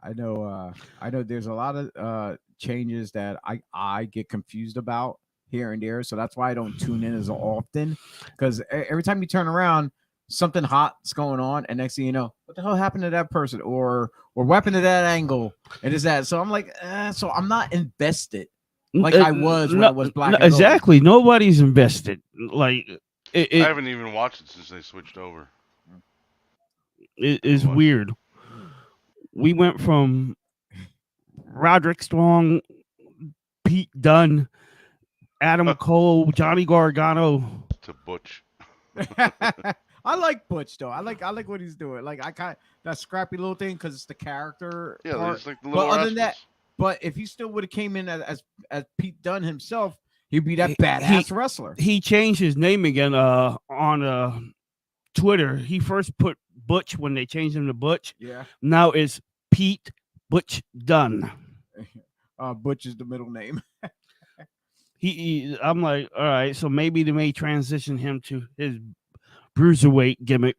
I know there's a lot of changes that I get confused about here and there, so that's why I don't tune in as often, because every time you turn around, something hot's going on, and next thing you know, what the hell happened to that person, or what happened to that angle, and is that, so I'm like, so I'm not invested like I was when it was black and gold. Exactly, nobody's invested. Like I haven't even watched it since they switched over. It is weird. We went from Roderick Strong, Pete Dunne, Adam Cole, Johnny Gargano to Butch. I like Butch though. I like what he's doing. Like I kind of that scrappy little thing because it's the character. Yeah, it's like the little. But other than that, but if he still would have came in as Pete Dunne himself, he'd be that badass wrestler. He changed his name again on Twitter. He first put Butch when they changed him to Butch. Yeah. Now it's Pete Butch Dunn. Butch is the middle name. I'm like, all right, so maybe they may transition him to his bruiserweight gimmick.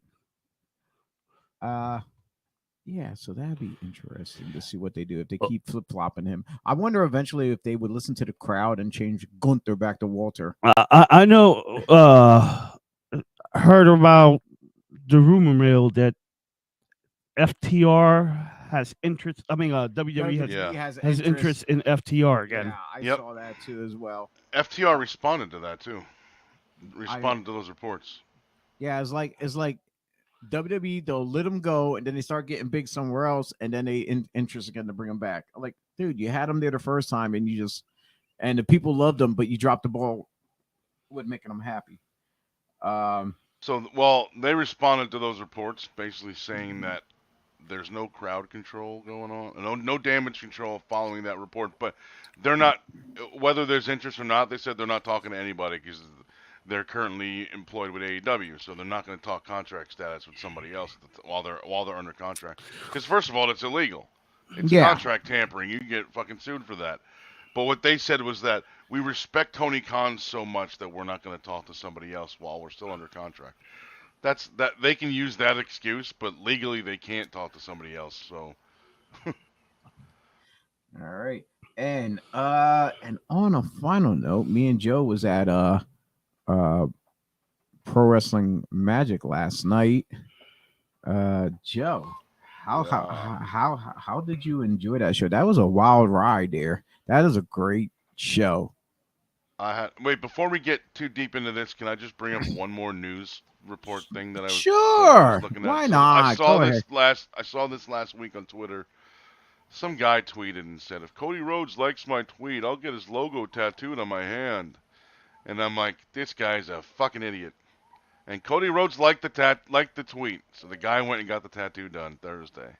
Yeah, so that'd be interesting to see what they do if they keep flip flopping him. I wonder eventually if they would listen to the crowd and change Gunther back to Walter. I know. Heard about the rumor mill that FTR has interest. I mean, WWE has interest in FTR again. Yeah, I saw that too as well. FTR responded to that too. Responded to those reports. Yeah, it's like WWE, they'll let them go, and then they start getting big somewhere else, and then they interest again to bring them back. I'm like, dude, you had them there the first time, and and the people loved them, but you dropped the ball with making them happy. They responded to those reports, basically saying that there's no crowd control going on, no damage control following that report, but they're not, whether there's interest or not, they said they're not talking to anybody because they're currently employed with AEW, so they're not going to talk contract status with somebody else while they're under contract. Because first of all, it's illegal. It's contract tampering. You can get fucking sued for that. But what they said was that we respect Tony Khan so much that we're not going to talk to somebody else while we're still under contract. That they can use that excuse, but legally they can't talk to somebody else. So. All right, and on a final note, me and Joe was at Pro Wrestling Magic last night. Joe, how did you enjoy that show? That was a wild ride there. That is a great show. Before we get too deep into this, can I just bring up one more news report thing that I was looking at? Why not? I saw this last week on Twitter. Some guy tweeted and said, "If Cody Rhodes likes my tweet, I'll get his logo tattooed on my hand." And I'm like, this guy's a fucking idiot. And Cody Rhodes liked the tweet, so the guy went and got the tattoo done Thursday.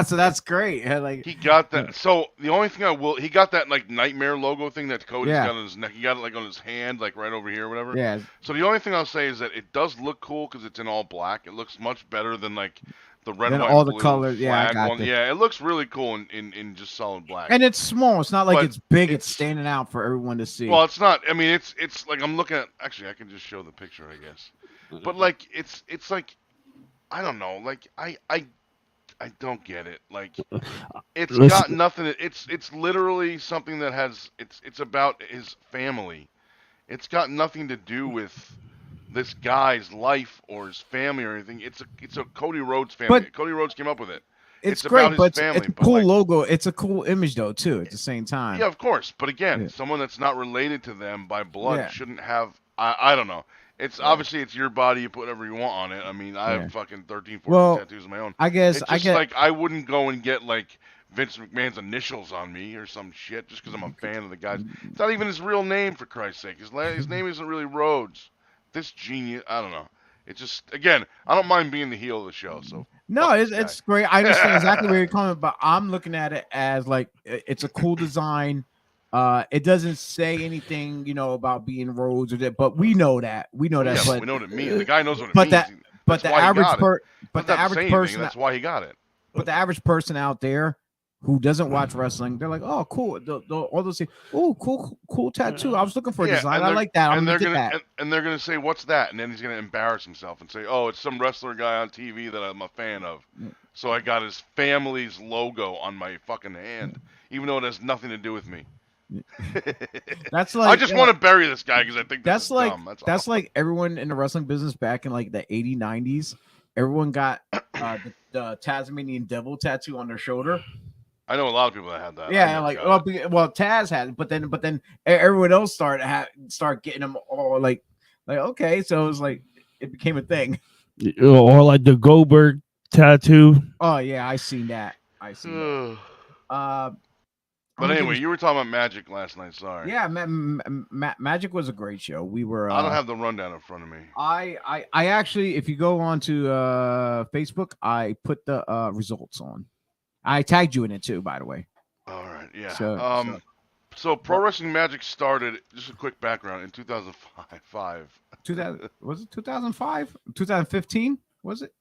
So that's great. He got that. So the only thing he got that like nightmare logo thing that Cody's got on his neck. He got it like on his hand, like right over here, or whatever. Yeah. So the only thing I'll say is that it does look cool because it's in all black. It looks much better than like the red, white, all blue the colors. Yeah, yeah, it looks really cool in just solid black. And it's small. It's not like it's big. It's standing out for everyone to see. Well, it's not. I mean, it's like I'm looking at. Actually, I can just show the picture, I guess. But like it's like I don't know. Like I don't get it. Like it's got nothing. It's literally something that has. It's about his family. It's got nothing to do with this guy's life or his family or anything. It's a Cody Rhodes family. Cody Rhodes came up with it. It's great, about his family, it's a cool logo. It's a cool image though too. At the same time. Yeah, of course. But again, someone that's not related to them by blood shouldn't have. I don't know. It's obviously it's your body. You put whatever you want on it. I mean, I have fucking 13, 14 tattoos of my own. I guess it's just like I wouldn't go and get like Vince McMahon's initials on me or some shit just because I'm a fan of the guy. It's not even his real name, for Christ's sake. His name isn't really Rhodes. This genius, I don't know. It's just, again, I don't mind being the heel of the show. So no, it's great. I understand exactly where you're coming, but I'm looking at it as like it's a cool design. It doesn't say anything, about being Rhodes or that, but we know that. We know that. Yeah, but we know what it means. The guy knows what it means. But the average person, that's why he got it. But the average person out there who doesn't watch wrestling, they're like, "Oh, cool." All they'll say, "Oh, cool tattoo." I was looking for a design. I like that. And they're gonna say, "What's that?" And then he's gonna embarrass himself and say, "Oh, it's some wrestler guy on TV that I'm a fan of." So I got his family's logo on my fucking hand, even though it has nothing to do with me. That's like I just want to bury this guy because I think that's like dumb. That's like everyone in the wrestling business back in like the 80s, 90s. Everyone got the Tasmanian devil tattoo on their shoulder. I know a lot of people that had that. Yeah, like Taz had it, but then everyone else start getting them all like okay, so it was like it became a thing. Or like the Goldberg tattoo. Oh yeah, I seen that. But anyway, you were talking about Magic last night. Sorry. Yeah, Magic was a great show. We were. I don't have the rundown in front of me. I actually, if you go onto Facebook, I put the results on. I tagged you in it too, by the way. All right. Yeah. So Pro Wrestling Magic started. Just a quick background in 2005. 2000 was it 2005? 2015 was it?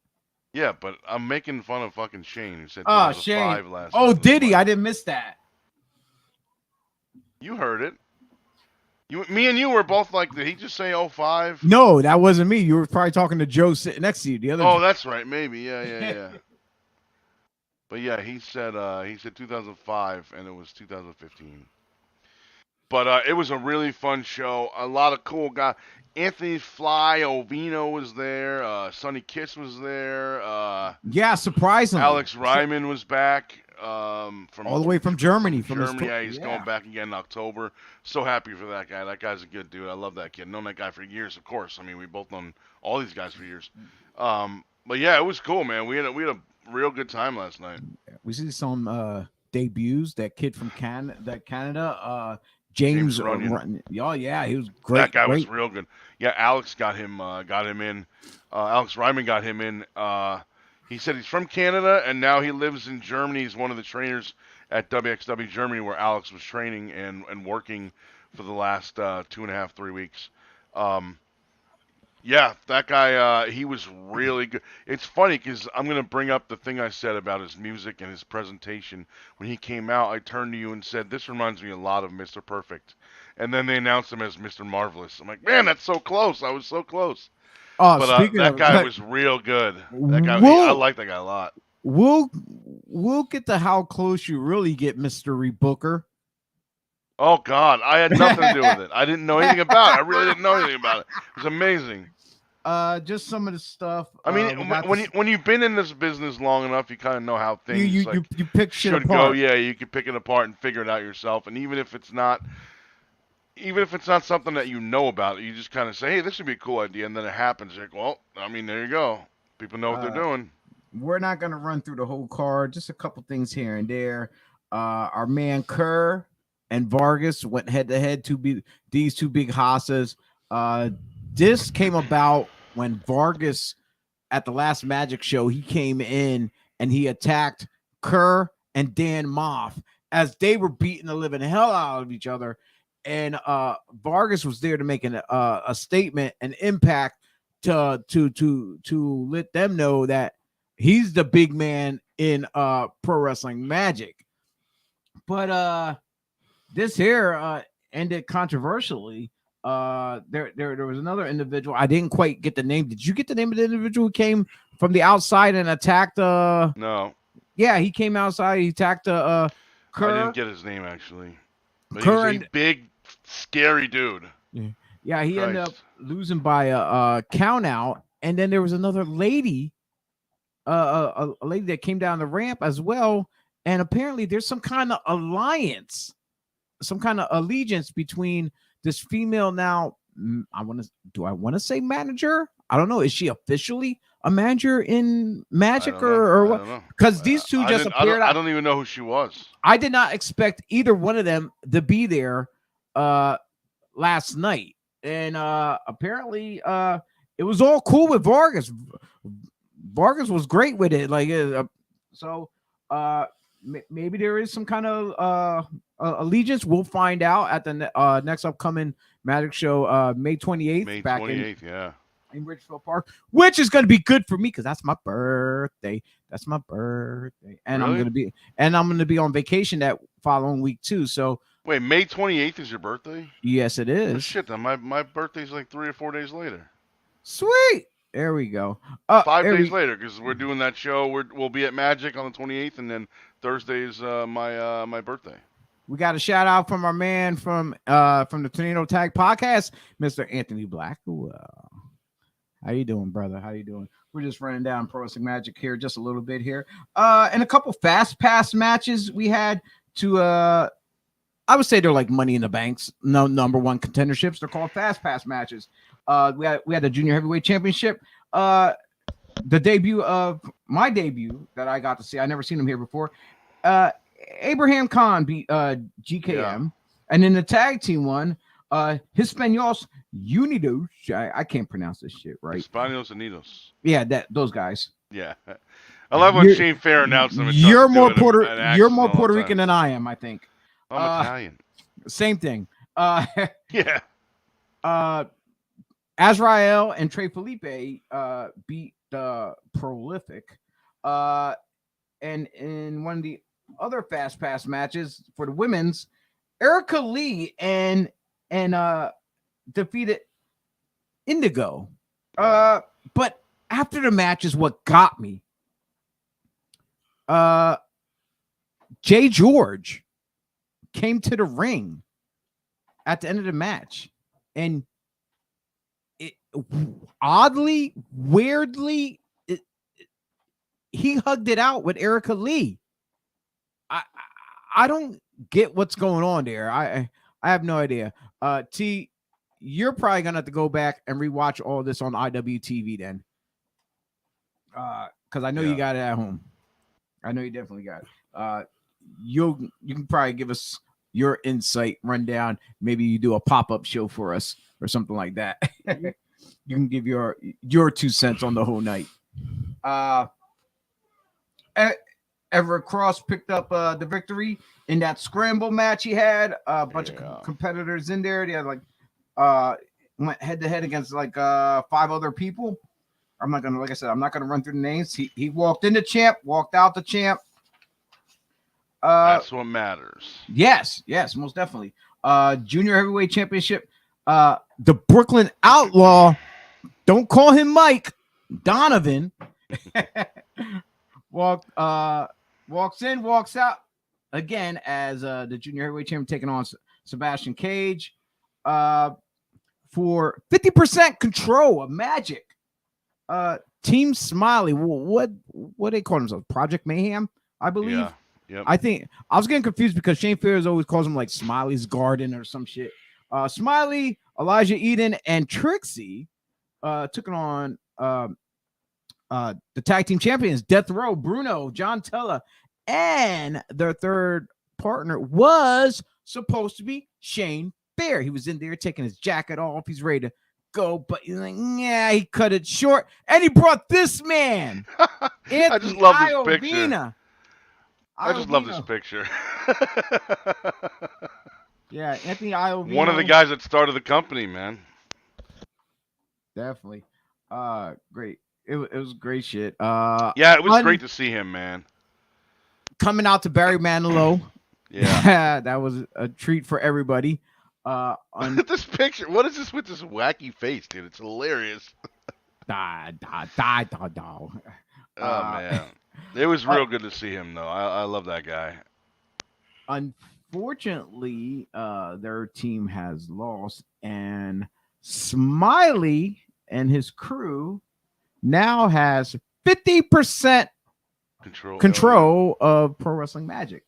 Yeah, but I'm making fun of fucking Shane who said Oh, 2005 Shane. last. Oh, did he? Like, I didn't miss that. you heard it. Me and you were both like, did he just say 05? No, that wasn't me. You were probably talking to Joe sitting next to you. The other. Oh, that's right. Maybe. Yeah. But yeah, he said 2005, and it was 2015. But it was a really fun show. A lot of cool guys. Anthony Fly Ovino was there. Sonny Kiss was there. Yeah, surprisingly. Alex Ryman was back. From all the way from Germany. From Germany, his he's going back again in October. So happy for that guy. That guy's a good dude. I love that kid. Known that guy for years, of course. I mean, we both known all these guys for years. But yeah, it was cool, man. We had a real good time last night. We see some debuts. That kid from Canada, James Runyon. Oh yeah, he was great. That guy was real good. Yeah, Alex got him in. Alex Ryman got him in. He said he's from Canada and now he lives in Germany. He's one of the trainers at WXW Germany where Alex was training and working for the last 2.5, 3 weeks. Yeah, that guy, he was really good. It's funny because I'm going to bring up the thing I said about his music and his presentation. When he came out, I turned to you and said, this reminds me a lot of Mr. Perfect. And then they announced him as Mr. Marvelous. I'm like, man, that's so close. I was so close. Oh, But that guy was real good. That guy, I like that guy a lot. We'll get to how close you really get, Mr. Rebooker. Oh, God. I had nothing to do with it. I didn't know anything about it. I really didn't know anything about it. It was amazing. Just some of the stuff. I mean, when you've been in this business long enough, you kind of know how things you pick shit should apart. go. Yeah, you can pick it apart and figure it out yourself. And even if it's not something that you know about, you just kind of say, hey, this would be a cool idea. And then it happens. You're like, well, I mean, there you go. People know what they're doing. We're not going to run through the whole card. Just a couple things here and there. Our man Kerr and Vargas went head-to-head to these two big Haasas. This came about when Vargas, at the last Magic show, he came in and he attacked Kerr and Dan Moff as they were beating the living hell out of each other. And Vargas was there to make a statement, an impact to let them know that he's the big man in pro wrestling Magic. But this here ended controversially. There was another individual. I didn't quite get the name. Did you get the name of the individual who came from the outside and attacked? No. Yeah, he came outside. He attacked Kerr. I didn't get his name actually. But he's a big, scary dude. Yeah, he ended up losing by a count out, and then there was another lady, a lady that came down the ramp as well, and apparently there's some kind of alliance, some kind of allegiance between this female now. Do I want to say manager? I don't know. Is she officially a manager in Magic or what? Because these two just appeared. I don't even know who she was. I did not expect either one of them to be there last night. And apparently it was all cool with Vargas. Vargas was great with it. Like maybe there is some kind of allegiance. We'll find out at the next upcoming Magic show, May 28th. May 28th, yeah. In Richfield Park, which is going to be good for me because that's my birthday. That's my birthday, and really? I'm gonna be on vacation that following week too. So wait, May 28th is your birthday? Yes, it is. Oh, shit, then my birthday's like 3 or 4 days later. Sweet. There we go. 5 days later, because we're doing that show. We'll be at Magic on the 28th, and then Thursday is my birthday. We got a shout out from our man from the Tornado Tag Podcast, Mr. Anthony Blackwell. How you doing, brother? How you doing? We're just running down Pro Wrestling Magic here just a little bit here. And a couple fast pass matches we had to I would say they're like Money in the Banks, no number one contenderships. They're called fast pass matches. We had the Junior Heavyweight Championship. The debut of my debut that I got to see. I never seen him here before. Abraham Khan beat GKM. Yeah. And in the tag team one, Hispanos Unidos. I can't pronounce this shit right. Hispanos Unidos. Yeah, those guys. Yeah. I love when Shane Fair announced them. You're more Puerto Rican than I am, I think. I'm Italian. Same thing. Yeah. Azrael and Trey Felipe beat prolific. And in one of the other fast pass matches for the women's, Erica Lee and defeated Indigo. But after the match is what got me. Jay George came to the ring at the end of the match, and it oddly, weirdly, he hugged it out with Erica Lee. I don't get what's going on there. I have no idea. T, you're probably gonna have to go back and rewatch all this on IWTV then, because I know you got it at home. I know you definitely got it. You can probably give us your insight rundown. Maybe you do a pop-up show for us or something like that. You can give your 2 cents on the whole night. Everett Cross picked up the victory in that scramble match he had. A bunch of competitors in there. They had went head to head against 5 other people. I'm not gonna, like I said, I'm not gonna run through the names. He walked in the champ, walked out the champ. That's what matters. Yes, most definitely. Junior heavyweight championship. The Brooklyn Outlaw. Don't call him Mike. Donovan. Walks in, walks out again as the junior heavyweight champion taking on Sebastian Cage for 50% control of Magic. Team Smiley, what they call themselves? Project Mayhem, I believe. Yeah. Yep. I think I was getting confused because Shane Fairs always calls them like Smiley's Garden or some shit. Smiley, Elijah Eden, and Trixie took it on the tag team champions, Death Row, Bruno, John Tella, and their third partner was supposed to be Shane Fair. He was in there taking his jacket off. He's ready to go, but he's like, yeah, he cut it short, and he brought this man. I just love this picture. I just love this picture. Yeah, Anthony Iovino. One of the guys that started the company, man. Definitely. Great. It was great shit. Yeah, it was great to see him, man. Coming out to Barry Manilow. Yeah. That was a treat for everybody. Look at this picture. What is this with this wacky face, dude? It's hilarious. Oh, man. It was real good to see him, though. I love that guy. Unfortunately, their team has lost, and Smiley and his crew now has 50% control of Pro Wrestling Magic.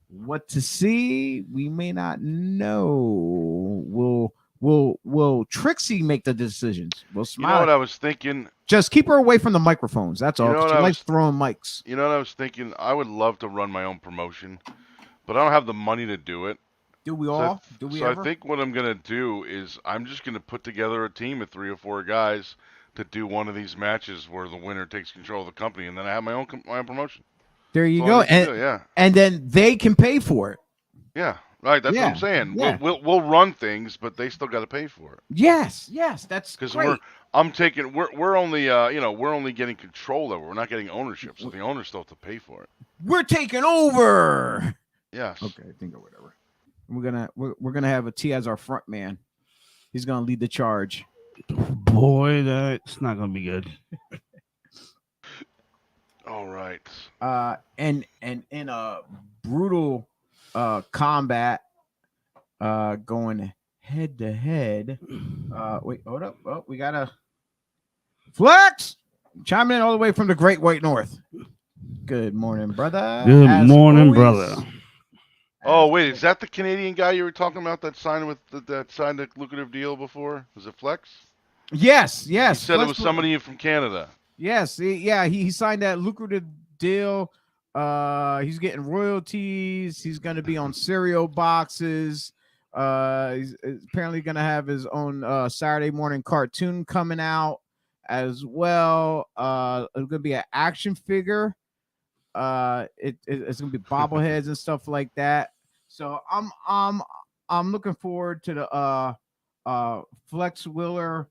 What to see, we may not know. Will Trixie make the decisions? Will Smiley? You know what I was thinking? Just keep her away from the microphones. That's all. She likes throwing mics. You know what I was thinking? I would love to run my own promotion, but I don't have the money to do it. Do we all? Do we ever? I think what I'm going to do is I'm just going to put together a team of 3 or 4 guys to do one of these matches where the winner takes control of the company, and then I have my own promotion. There you go. And then they can pay for it. Yeah. Right, that's what I'm saying. Yeah. We'll run things, but they still got to pay for it. Yes, that's because we're only we're only getting control of it. We're not getting ownership, so the owners still have to pay for it. We're taking over. Yes. Okay, I think or whatever. We're gonna have a T as our front man. He's gonna lead the charge. Boy, that's not gonna be good. All right. And in a brutal combat going head to head. Wait, hold up. Oh, we got a Flex chiming in all the way from the Great White North. Good morning, brother. Good morning, brother. Oh, wait, is that the Canadian guy you were talking about that signed a lucrative deal before? Was it Flex? Yes. You said Flex it was somebody from Canada. Yes, he signed that lucrative deal. He's getting royalties. He's going to be on cereal boxes. He's apparently going to have his own Saturday morning cartoon coming out as well. It's going to be an action figure. It's going to be bobbleheads and stuff like that. So I'm looking forward to the Flex Wheeler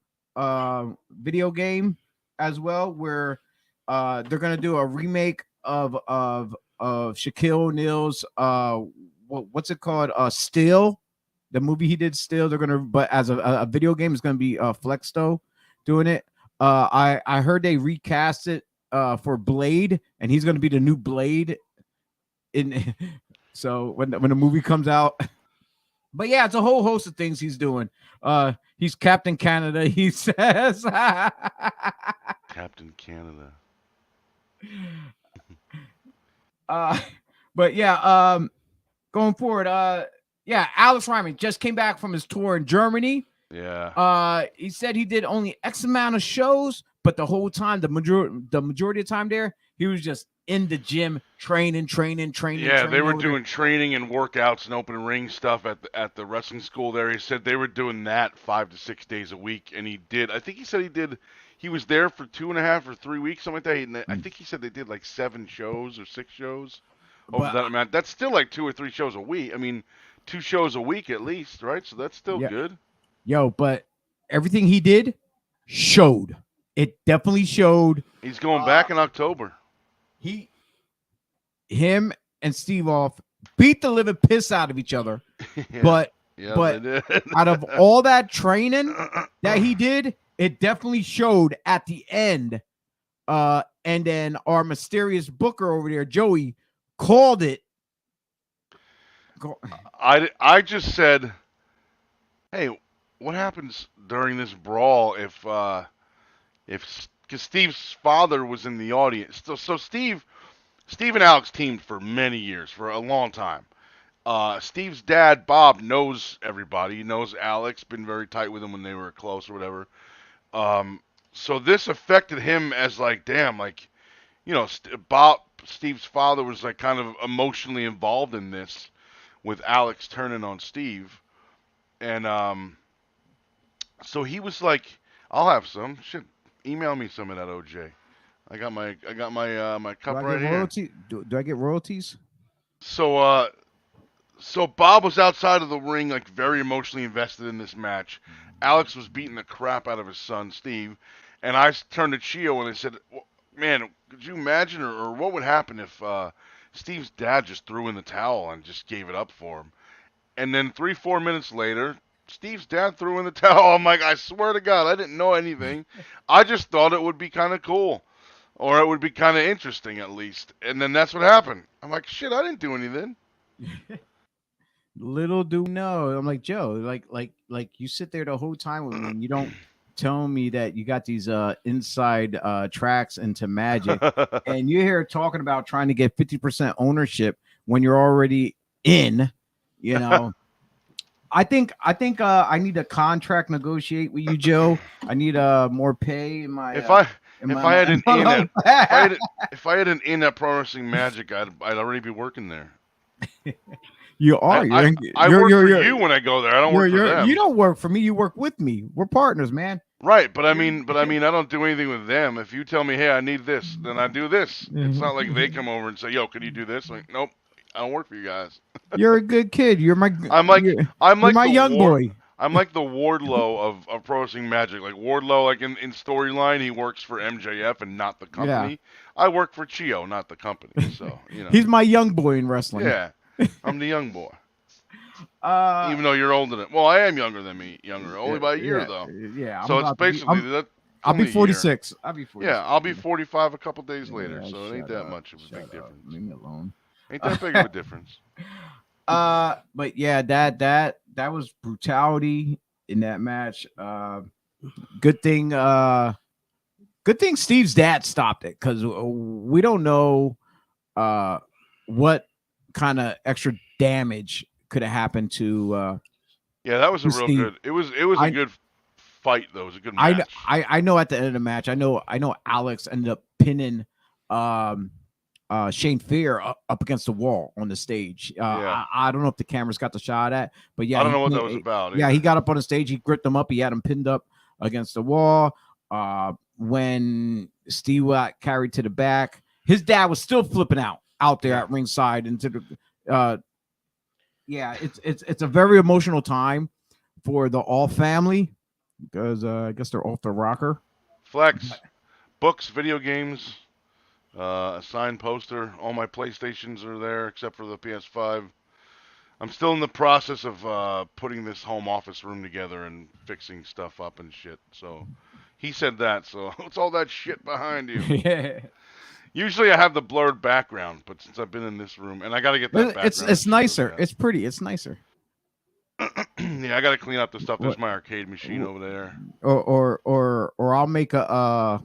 video game as well, where they're gonna do a remake of Shaquille O'Neal's what's it called? Still, the movie he did. Still, they're gonna, but as a video game, it's gonna be Flexto doing it. I heard they recast it for Blade, and he's gonna be the new Blade. In so when the movie comes out. But yeah, it's a whole host of things he's doing. He's Captain Canada, he says. Captain Canada. But yeah, going forward, yeah, Alex Ryman just came back from his tour in Germany. Yeah. He said he did only X amount of shows, but the whole time, the majority of time there, he was just in the gym training. Yeah, they were doing training and workouts and open ring stuff at the wrestling school there. He said they were doing that 5 to 6 days a week, and he did. I think he said he was there for 2.5 or 3 weeks, something like that. I think he said they did like 7 shows or 6 shows over that amount. That's still like 2 or 3 shows a week. I mean, 2 shows a week at least, right? So that's still good. Yo, but everything he did showed. It definitely showed. He's going back in October. Him and Steve Off beat the living piss out of each other. But out of all that training that he did, it definitely showed at the end. And then our mysterious booker over there, Joey, called it. I just said, hey, what happens during this brawl if because Steve's father was in the audience. So Steve and Alex teamed for many years, for a long time. Steve's dad, Bob, knows everybody. He knows Alex, been very tight with him when they were close or whatever. So this affected him as like, damn, like, you know, Steve's father was like kind of emotionally involved in this with Alex turning on Steve. And so he was like, I'll have some. Shit, email me some of that, OJ. I got my cup right here. Do I get royalties? So Bob was outside of the ring, like very emotionally invested in this match. Alex was beating the crap out of his son Steve, and I turned to Chio and I said, "Man, could you imagine, or what would happen if Steve's dad just threw in the towel and just gave it up for him?" And then 3-4 minutes later, Steve's dad threw in the towel. I'm like, I swear to God, I didn't know anything. I just thought it would be kind of cool. Or it would be kind of interesting, at least. And then that's what happened. I'm like, shit, I didn't do anything. Little do know. I'm like, Joe, like you sit there the whole time with me and you don't tell me that you got these inside tracks into Magic. And you're here talking about trying to get 50% ownership when you're already in, you know. I think I need to contract negotiate with you, Joe. I need more pay in my If I had an in at Pro Wrestling Magic, I'd already be working there. You are. I work for you when I go there. I don't work for them. You don't work for me. You work with me. We're partners, man. Right, but I mean, I don't do anything with them. If you tell me, hey, I need this, then I do this. It's not like they come over and say, yo, can you do this? I'm like, nope, I don't work for you guys. You're a good kid. You're my. I'm like my young boy. I'm like the Wardlow of Pro Wrestling Magic. Like Wardlow, like in storyline, he works for MJF and not the company. Yeah. I work for Chio, not the company. So you know, he's my young boy in wrestling. Yeah, I'm the young boy. Even though you're older than, well, I am younger than me, only by a year though. Yeah. So it's basically that. I'll be 46. I'll be 46. Yeah, I'll be 45 a couple days later. So it ain't that much of a big difference. Leave me alone. Ain't that big of a difference. But yeah, that was brutality in that match. Good thing Steve's dad stopped it, because we don't know what kind of extra damage could have happened to yeah, that was a real good. It was a good fight though. It was a good match. I know at the end of the match, I know Alex ended up pinning Shane Fear up against the wall on the stage. I don't know if the cameras got the shot at, but yeah, I don't know what that was about. Yeah, he got up on the stage, he gripped him up, he had him pinned up against the wall. When Steve got carried to the back, his dad was still flipping out there at ringside into the. Yeah, it's a very emotional time for the All family, because I guess they're off the rocker. Flex. books, video games, a signed poster. All my PlayStations are there except for the PS5. I'm still in the process of putting this home office room together and fixing stuff up and shit. So he said that. So what's all that shit behind you? Yeah. Usually I have the blurred background, but since I've been in this room, and I got to get that background. It's nicer. It's pretty. It's nicer. Yeah, I got to clean up the stuff. There's my arcade machine over there. Or I'll make a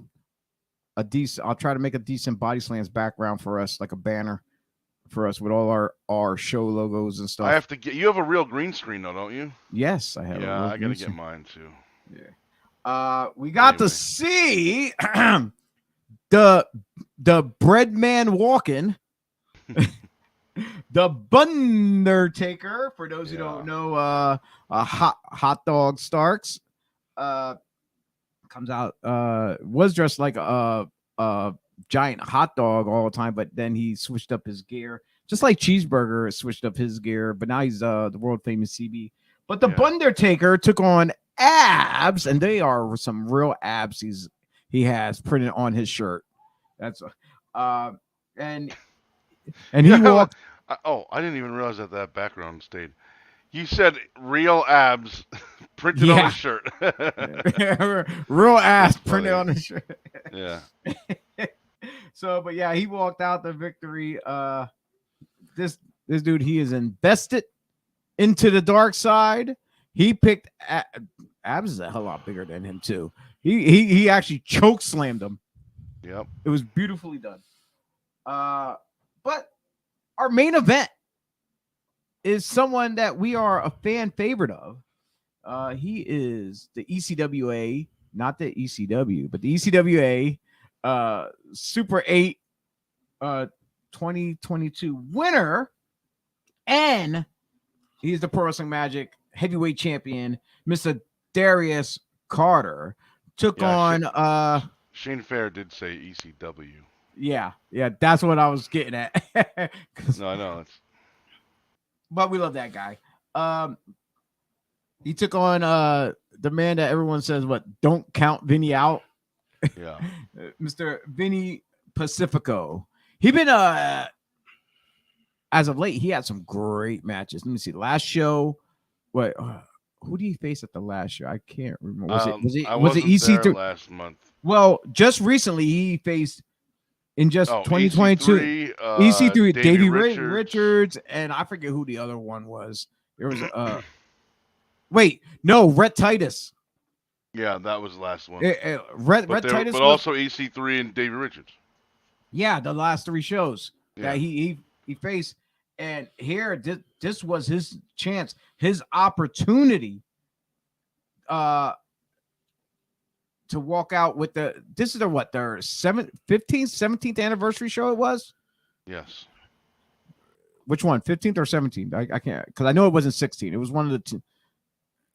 decent. I'll try to make a decent BodySlams background for us, like a banner for us with all our show logos and stuff. I have to get. You have a real green screen though, don't you? Yes, I have. Yeah, I got to get mine too. Yeah. We got to see the bread man walking. The Undertaker, for those who don't know, hot dog Starks comes out, was dressed like a giant hot dog all the time, but then he switched up his gear, just like Cheeseburger switched up his gear, but now he's the world famous CB. But the Undertaker took on abs, and they are some real abs he has printed on his shirt. That's and he walked. I didn't even realize that background stayed. You said real abs printed on his shirt. Real abs printed on his shirt. Yeah. So, but yeah, he walked out the victory. This dude, he is invested into the dark side. He picked abs is a hell lot bigger than him too. He actually choke slammed him. Yep. It was beautifully done. But our main event is someone that we are a fan favorite of. He is the ECWA, not the ECW, but the ECWA Super 8 2022 winner. And he's the Pro Wrestling Magic heavyweight champion, Mr. Darius Carter. Took on Shane Fair did say ECW. Yeah, that's what I was getting at. No, I know. But we love that guy. He took on the man that everyone says, don't count Vinny out. Yeah. Mr. Vinny Pacifico. He been as of late, he had some great matches. Let me see. Last show, who did he face at the last show? I can't remember. Was it EC3 last month? Well, just recently he faced in just 2022 EC3 Davey Richards, and I forget who the other one was. There was Rhett Titus. Yeah, that was the last one. Rhett Titus, but also EC3 and Davey Richards. Yeah, the last three shows that he faced, and here this was his chance, his opportunity to walk out with their 15th, 17th anniversary show it was? Yes. Which one? 15th or 17th? I can't, because I know it wasn't 16. It was one of the two.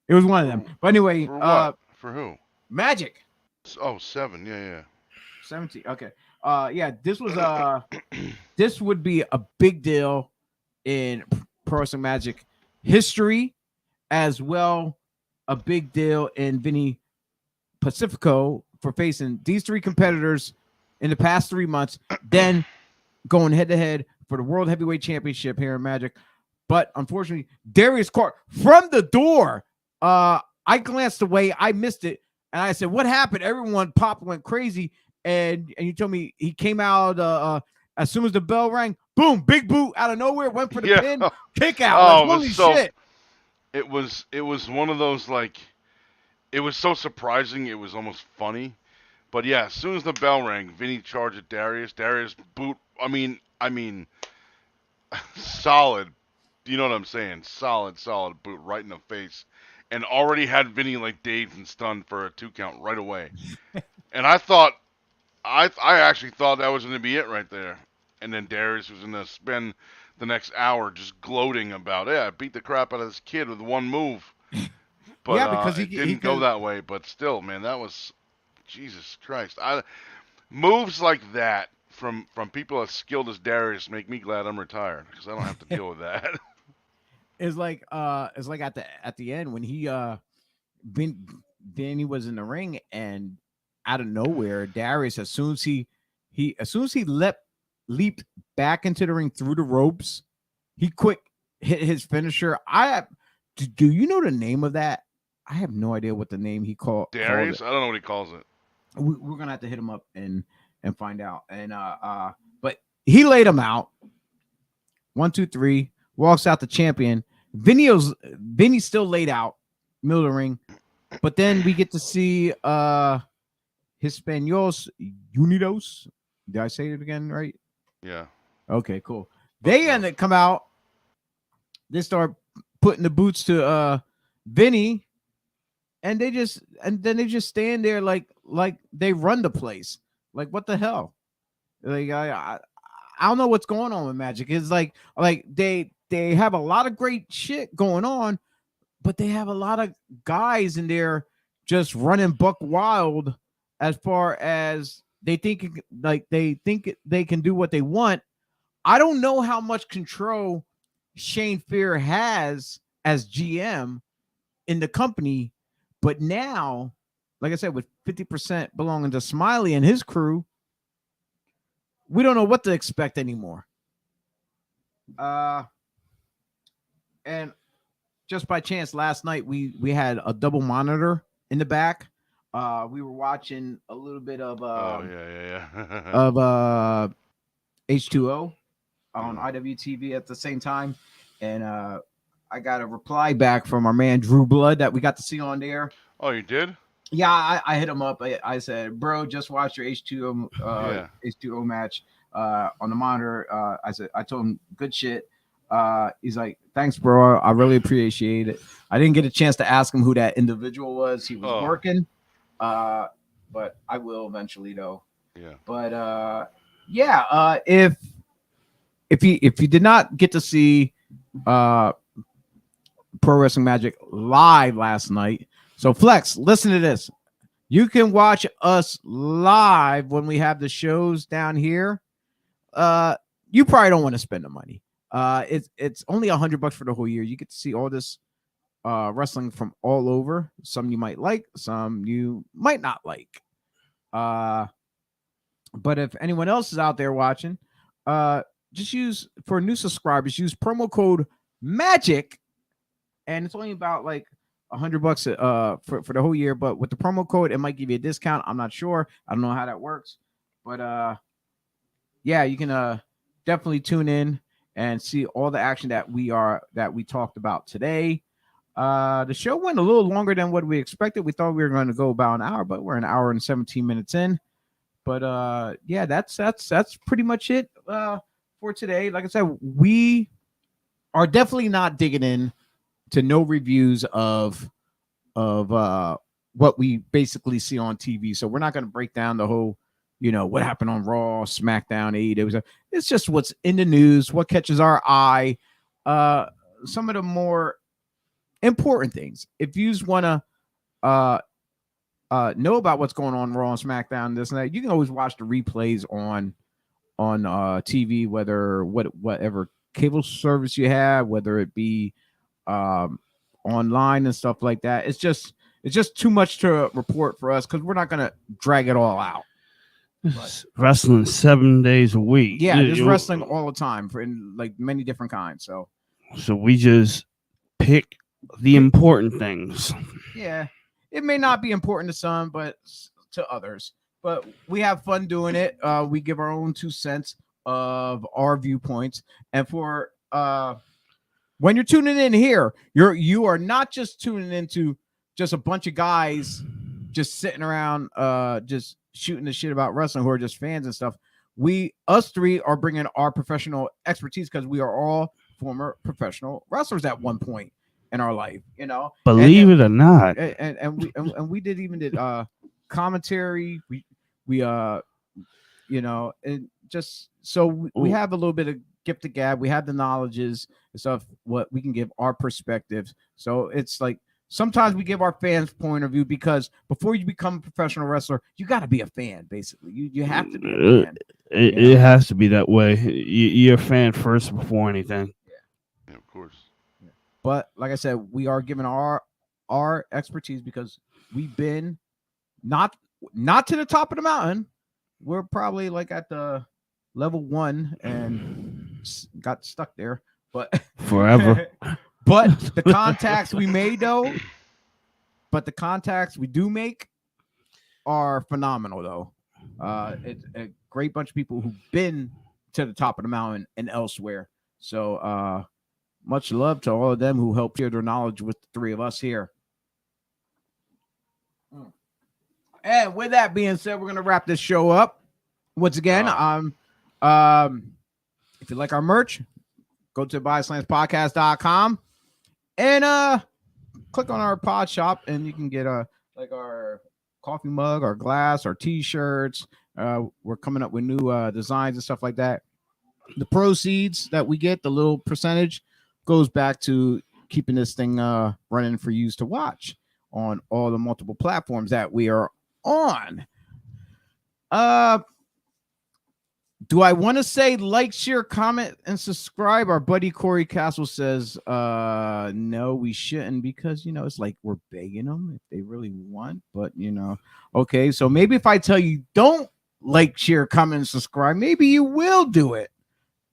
It was one of them. But anyway, for who? Magic. Oh, 7. Yeah. 17. Okay. This was this would be a big deal in Pro Wrestling Magic history, as well a big deal in Vinny Pacifico for facing these three competitors in the past 3 months, then going head to head for the World Heavyweight Championship here in Magic. But unfortunately, Darius Carter from the door. I glanced away, I missed it, and I said, "What happened?" Everyone went crazy, and you told me he came out as soon as the bell rang. Boom, big boot out of nowhere, went for the pin, kick out. Oh, holy shit! It was one of those, like, it was so surprising, it was almost funny. But yeah, as soon as the bell rang, Vinny charged at Darius. Darius boot. I mean, solid. You know what I'm saying? Solid boot right in the face, and already had Vinny like dazed and stunned for a 2 count right away. And I actually thought that was going to be it right there. And then Darius was going to spend the next hour just gloating about, I beat the crap out of this kid with one move. But because it didn't go that way. But still, man, that was Jesus Christ. Moves like that from people as skilled as Darius make me glad I'm retired, because I don't have to deal with that. It's like at the end when Vinny was in the ring and out of nowhere, Darius, as soon as he leaped back into the ring through the ropes, he quick hit his finisher. Do you know the name of that? I have no idea what the name he called Darius. I don't know what he calls it. We're gonna have to hit him up and find out. And but he laid him out. 1, 2, 3. Walks out the champion. Vinny's still laid out, middle of the ring. But then we get to see Hispanos Unidos. Did I say it again right? Yeah. Okay, cool. They end up come out. They start putting the boots to Vinny, and then they just stand there like they run the place. Like, what the hell? Like I don't know what's going on with Magic. It's like they have a lot of great shit going on, but they have a lot of guys in there just running buck wild as far as they think they can do what they want. I don't know how much control Shane Fear has as GM in the company, but now, like I said, with 50% belonging to Smiley and his crew, we don't know what to expect anymore. And just by chance, last night we had a double monitor in the back. We were watching a little bit of of H2O on IWTV at the same time, and I got a reply back from our man Drew Blood that we got to see on there. Oh, you did? Yeah, I hit him up. I said, bro, just watch your H2O H2O match on the monitor. I told him good shit. He's like, thanks, bro. I really appreciate it. I didn't get a chance to ask him who that individual was. He was working. But I will eventually though. Yeah. But if you did not get to see Pro Wrestling Magic live last night, so Flex, listen to this. You can watch us live when we have the shows down here. You probably don't want to spend the money. It's only $100 for the whole year. You get to see all this wrestling from all over. Some you might like, some you might not like. But if anyone else is out there watching, just use, for new subscribers, use promo code MAGIC, and it's only about like $100 for the whole year. But with the promo code, it might give you a discount. I'm not sure. I don't know how that works, but yeah, you can definitely tune in and see all the action that we talked about today. The show went a little longer than what we expected. We thought we were going to go about an hour, but we're an hour and 17 minutes in. But yeah, that's pretty much it for today. Like I said, we are definitely not digging in to no reviews of what we basically see on TV. So we're not going to break down the whole, what happened on Raw, SmackDown, AEW. It's just what's in the news, what catches our eye, some of the more important things. If you just want to know about what's going on Raw and SmackDown, this and that, you can always watch the replays on TV, whatever cable service you have, whether it be online and stuff like that. It's just too much to report for us because we're not going to drag it all out. But wrestling 7 days a week. Yeah, there's wrestling all the time in like many different kinds. So we just pick the important things. Yeah, it may not be important to some, but to others. But we have fun doing it. We give our own 2 cents of our viewpoints, and for when you're tuning in here, you are not just tuning into just a bunch of guys just sitting around, just shooting the shit about wrestling who are just fans and stuff. Us three are bringing our professional expertise because we are all former professional wrestlers at one point in our life, Believe it or not. And we did commentary. We and just so we have a little bit of gift to gab. We have the knowledges and stuff, what we can give our perspectives. So it's like sometimes we give our fans' point of view because before you become a professional wrestler, you got to be a fan. Basically, you have to be a fan. It has to be that way. You're a fan first before anything. Yeah, of course. But like I said, we are giving our expertise because we've been not not to the top of the mountain. We're probably like at the level 1 and got stuck there. But Forever. but the contacts we made though, but the contacts we do make are phenomenal though. It's a great bunch of people who've been to the top of the mountain and elsewhere. So much love to all of them who helped share their knowledge with the three of us here. And with that being said, we're gonna wrap this show up. Once again, if you like our merch, go to BodySlamsPodcast.com and click on our pod shop, and you can get like our coffee mug, our glass, our t-shirts. We're coming up with new designs and stuff like that. The proceeds that we get, the little percentage, goes back to keeping this thing running for you to watch on all the multiple platforms that we are on. Do I want to say like, share, comment, and subscribe? Our buddy Corey Castle says no, we shouldn't, because it's like we're begging them if they really want. But okay, so maybe if I tell you don't like, share, comment, and subscribe, maybe you will do it.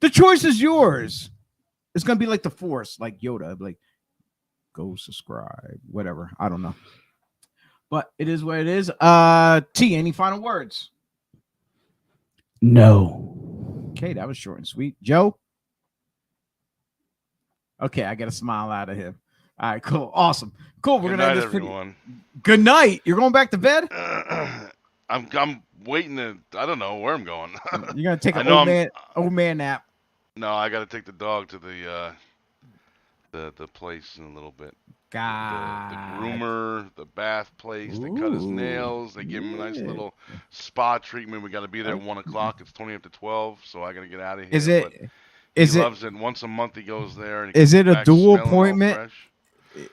The choice is yours. It's gonna be like the Force, like Yoda, like go subscribe, whatever. I don't know, but it is what it is. T, any final words? No. Okay, that was short and sweet. Joe? Okay, I get a smile out of him. All right, cool. Awesome. Cool. We're Good gonna night, end this everyone. Good night. You're going back to bed? I'm waiting to. I don't know where I'm going. You're gonna take an old man nap. No, I got to take the dog to the place in a little bit. God. The groomer, the bath place. They cut his nails. They give him a nice little spa treatment. We got to be there at 1 o'clock. It's 20 after 12, so I got to get out of here. He loves it. Once a month he goes there. And is it a dual appointment?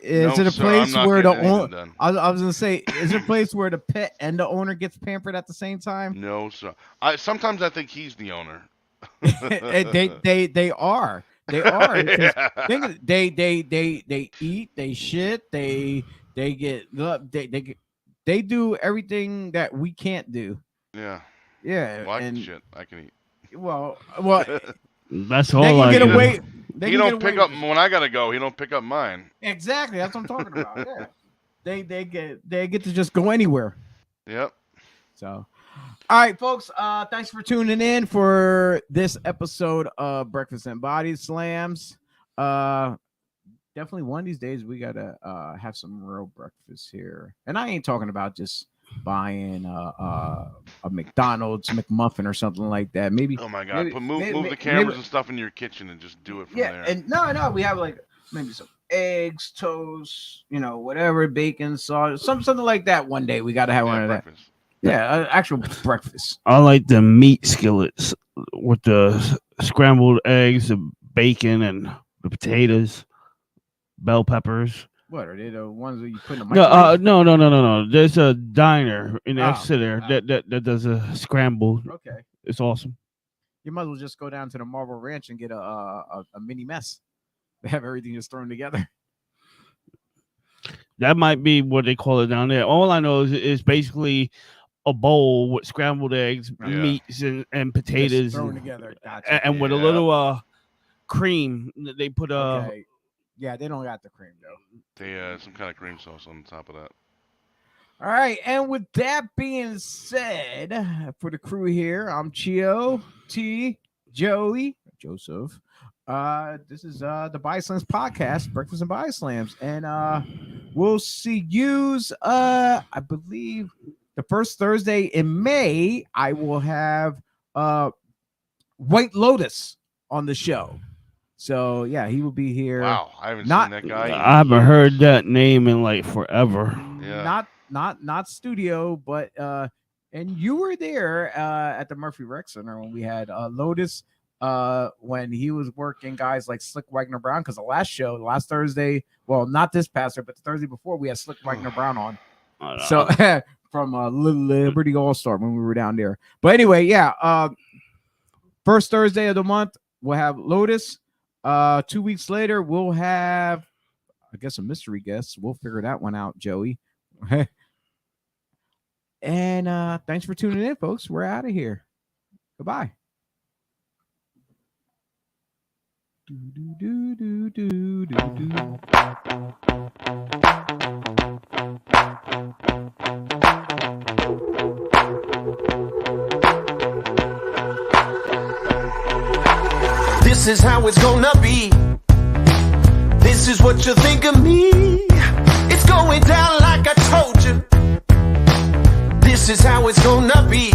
Is it a place where the owner? I was gonna say, is it a place where the pet and the owner gets pampered at the same time? No, sir. Sometimes I think he's the owner. They are. They are. Yeah. They eat. They shit. They do everything that we can't do. Yeah. Yeah. Well, I can shit. I can eat. Well. That's all I get do. away. He don't pick up when I gotta go. He don't pick up mine. Exactly. That's what I'm talking about. Yeah. They get to just go anywhere. Yep. So. All right, folks. Thanks for tuning in for this episode of Breakfast and Body Slams. Definitely one of these days we gotta have some real breakfast here, and I ain't talking about just buying a McDonald's McMuffin or something like that. Maybe. Oh my God! Move the cameras and stuff into your kitchen and just do it from there. And no, we have like maybe some eggs, toast, whatever, bacon, sauce, something like that. One day we gotta have one of breakfast. that. Yeah, actual breakfast. I like the meat skillets with the scrambled eggs, the bacon, and the potatoes, bell peppers. What are they? The ones that you put in the microwave? No. There's a diner in Exeter that does a scrambled. Okay, it's awesome. You might as well just go down to the Marble Ranch and get a mini mess. They have everything just thrown together. That might be what they call it down there. All I know is it's basically a bowl with scrambled eggs, meats, and potatoes thrown together. Gotcha. And with a little cream. They put okay. Yeah, they don't got the cream though. They some kind of cream sauce on top of that. All right, and with that being said, for the crew here, I'm Chio, T, Joey, Joseph. This is the BodySlams podcast, Breakfast and BodySlams, and we'll see yous. I believe the first Thursday in May, I will have White Lotus on the show. So yeah, he will be here. Wow, I haven't seen that guy. I haven't heard that name in like forever. Yeah. Not studio, but and you were there at the Murphy Rec Center when we had Lotus when he was working guys like Slick Wagner Brown, because the last Thursday, well, not this past year, but the Thursday before, we had Slick Wagner Brown on. So from Liberty All Star when we were down there. But anyway, yeah, first Thursday of the month we'll have Lotus. 2 weeks later we'll have, I guess, a mystery guest. We'll figure that one out, Joey. And thanks for tuning in, folks. We're out of here. Goodbye. This is how it's gonna be. This is what you think of me. It's going down like I told you. This is how it's gonna be.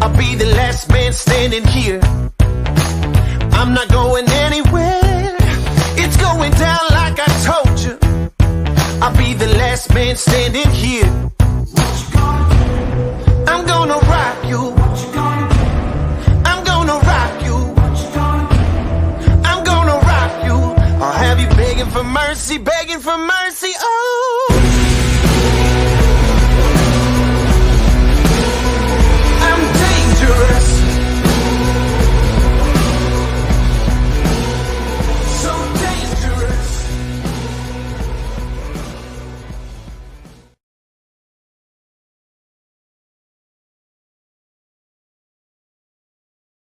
I'll be the last man standing here. I'm not going anywhere. It's going down like I told you. I'll be the last man standing here. I'm gonna rock you. I'm gonna rock you. I'm gonna rock you. I'll have you begging for mercy, begging for mercy.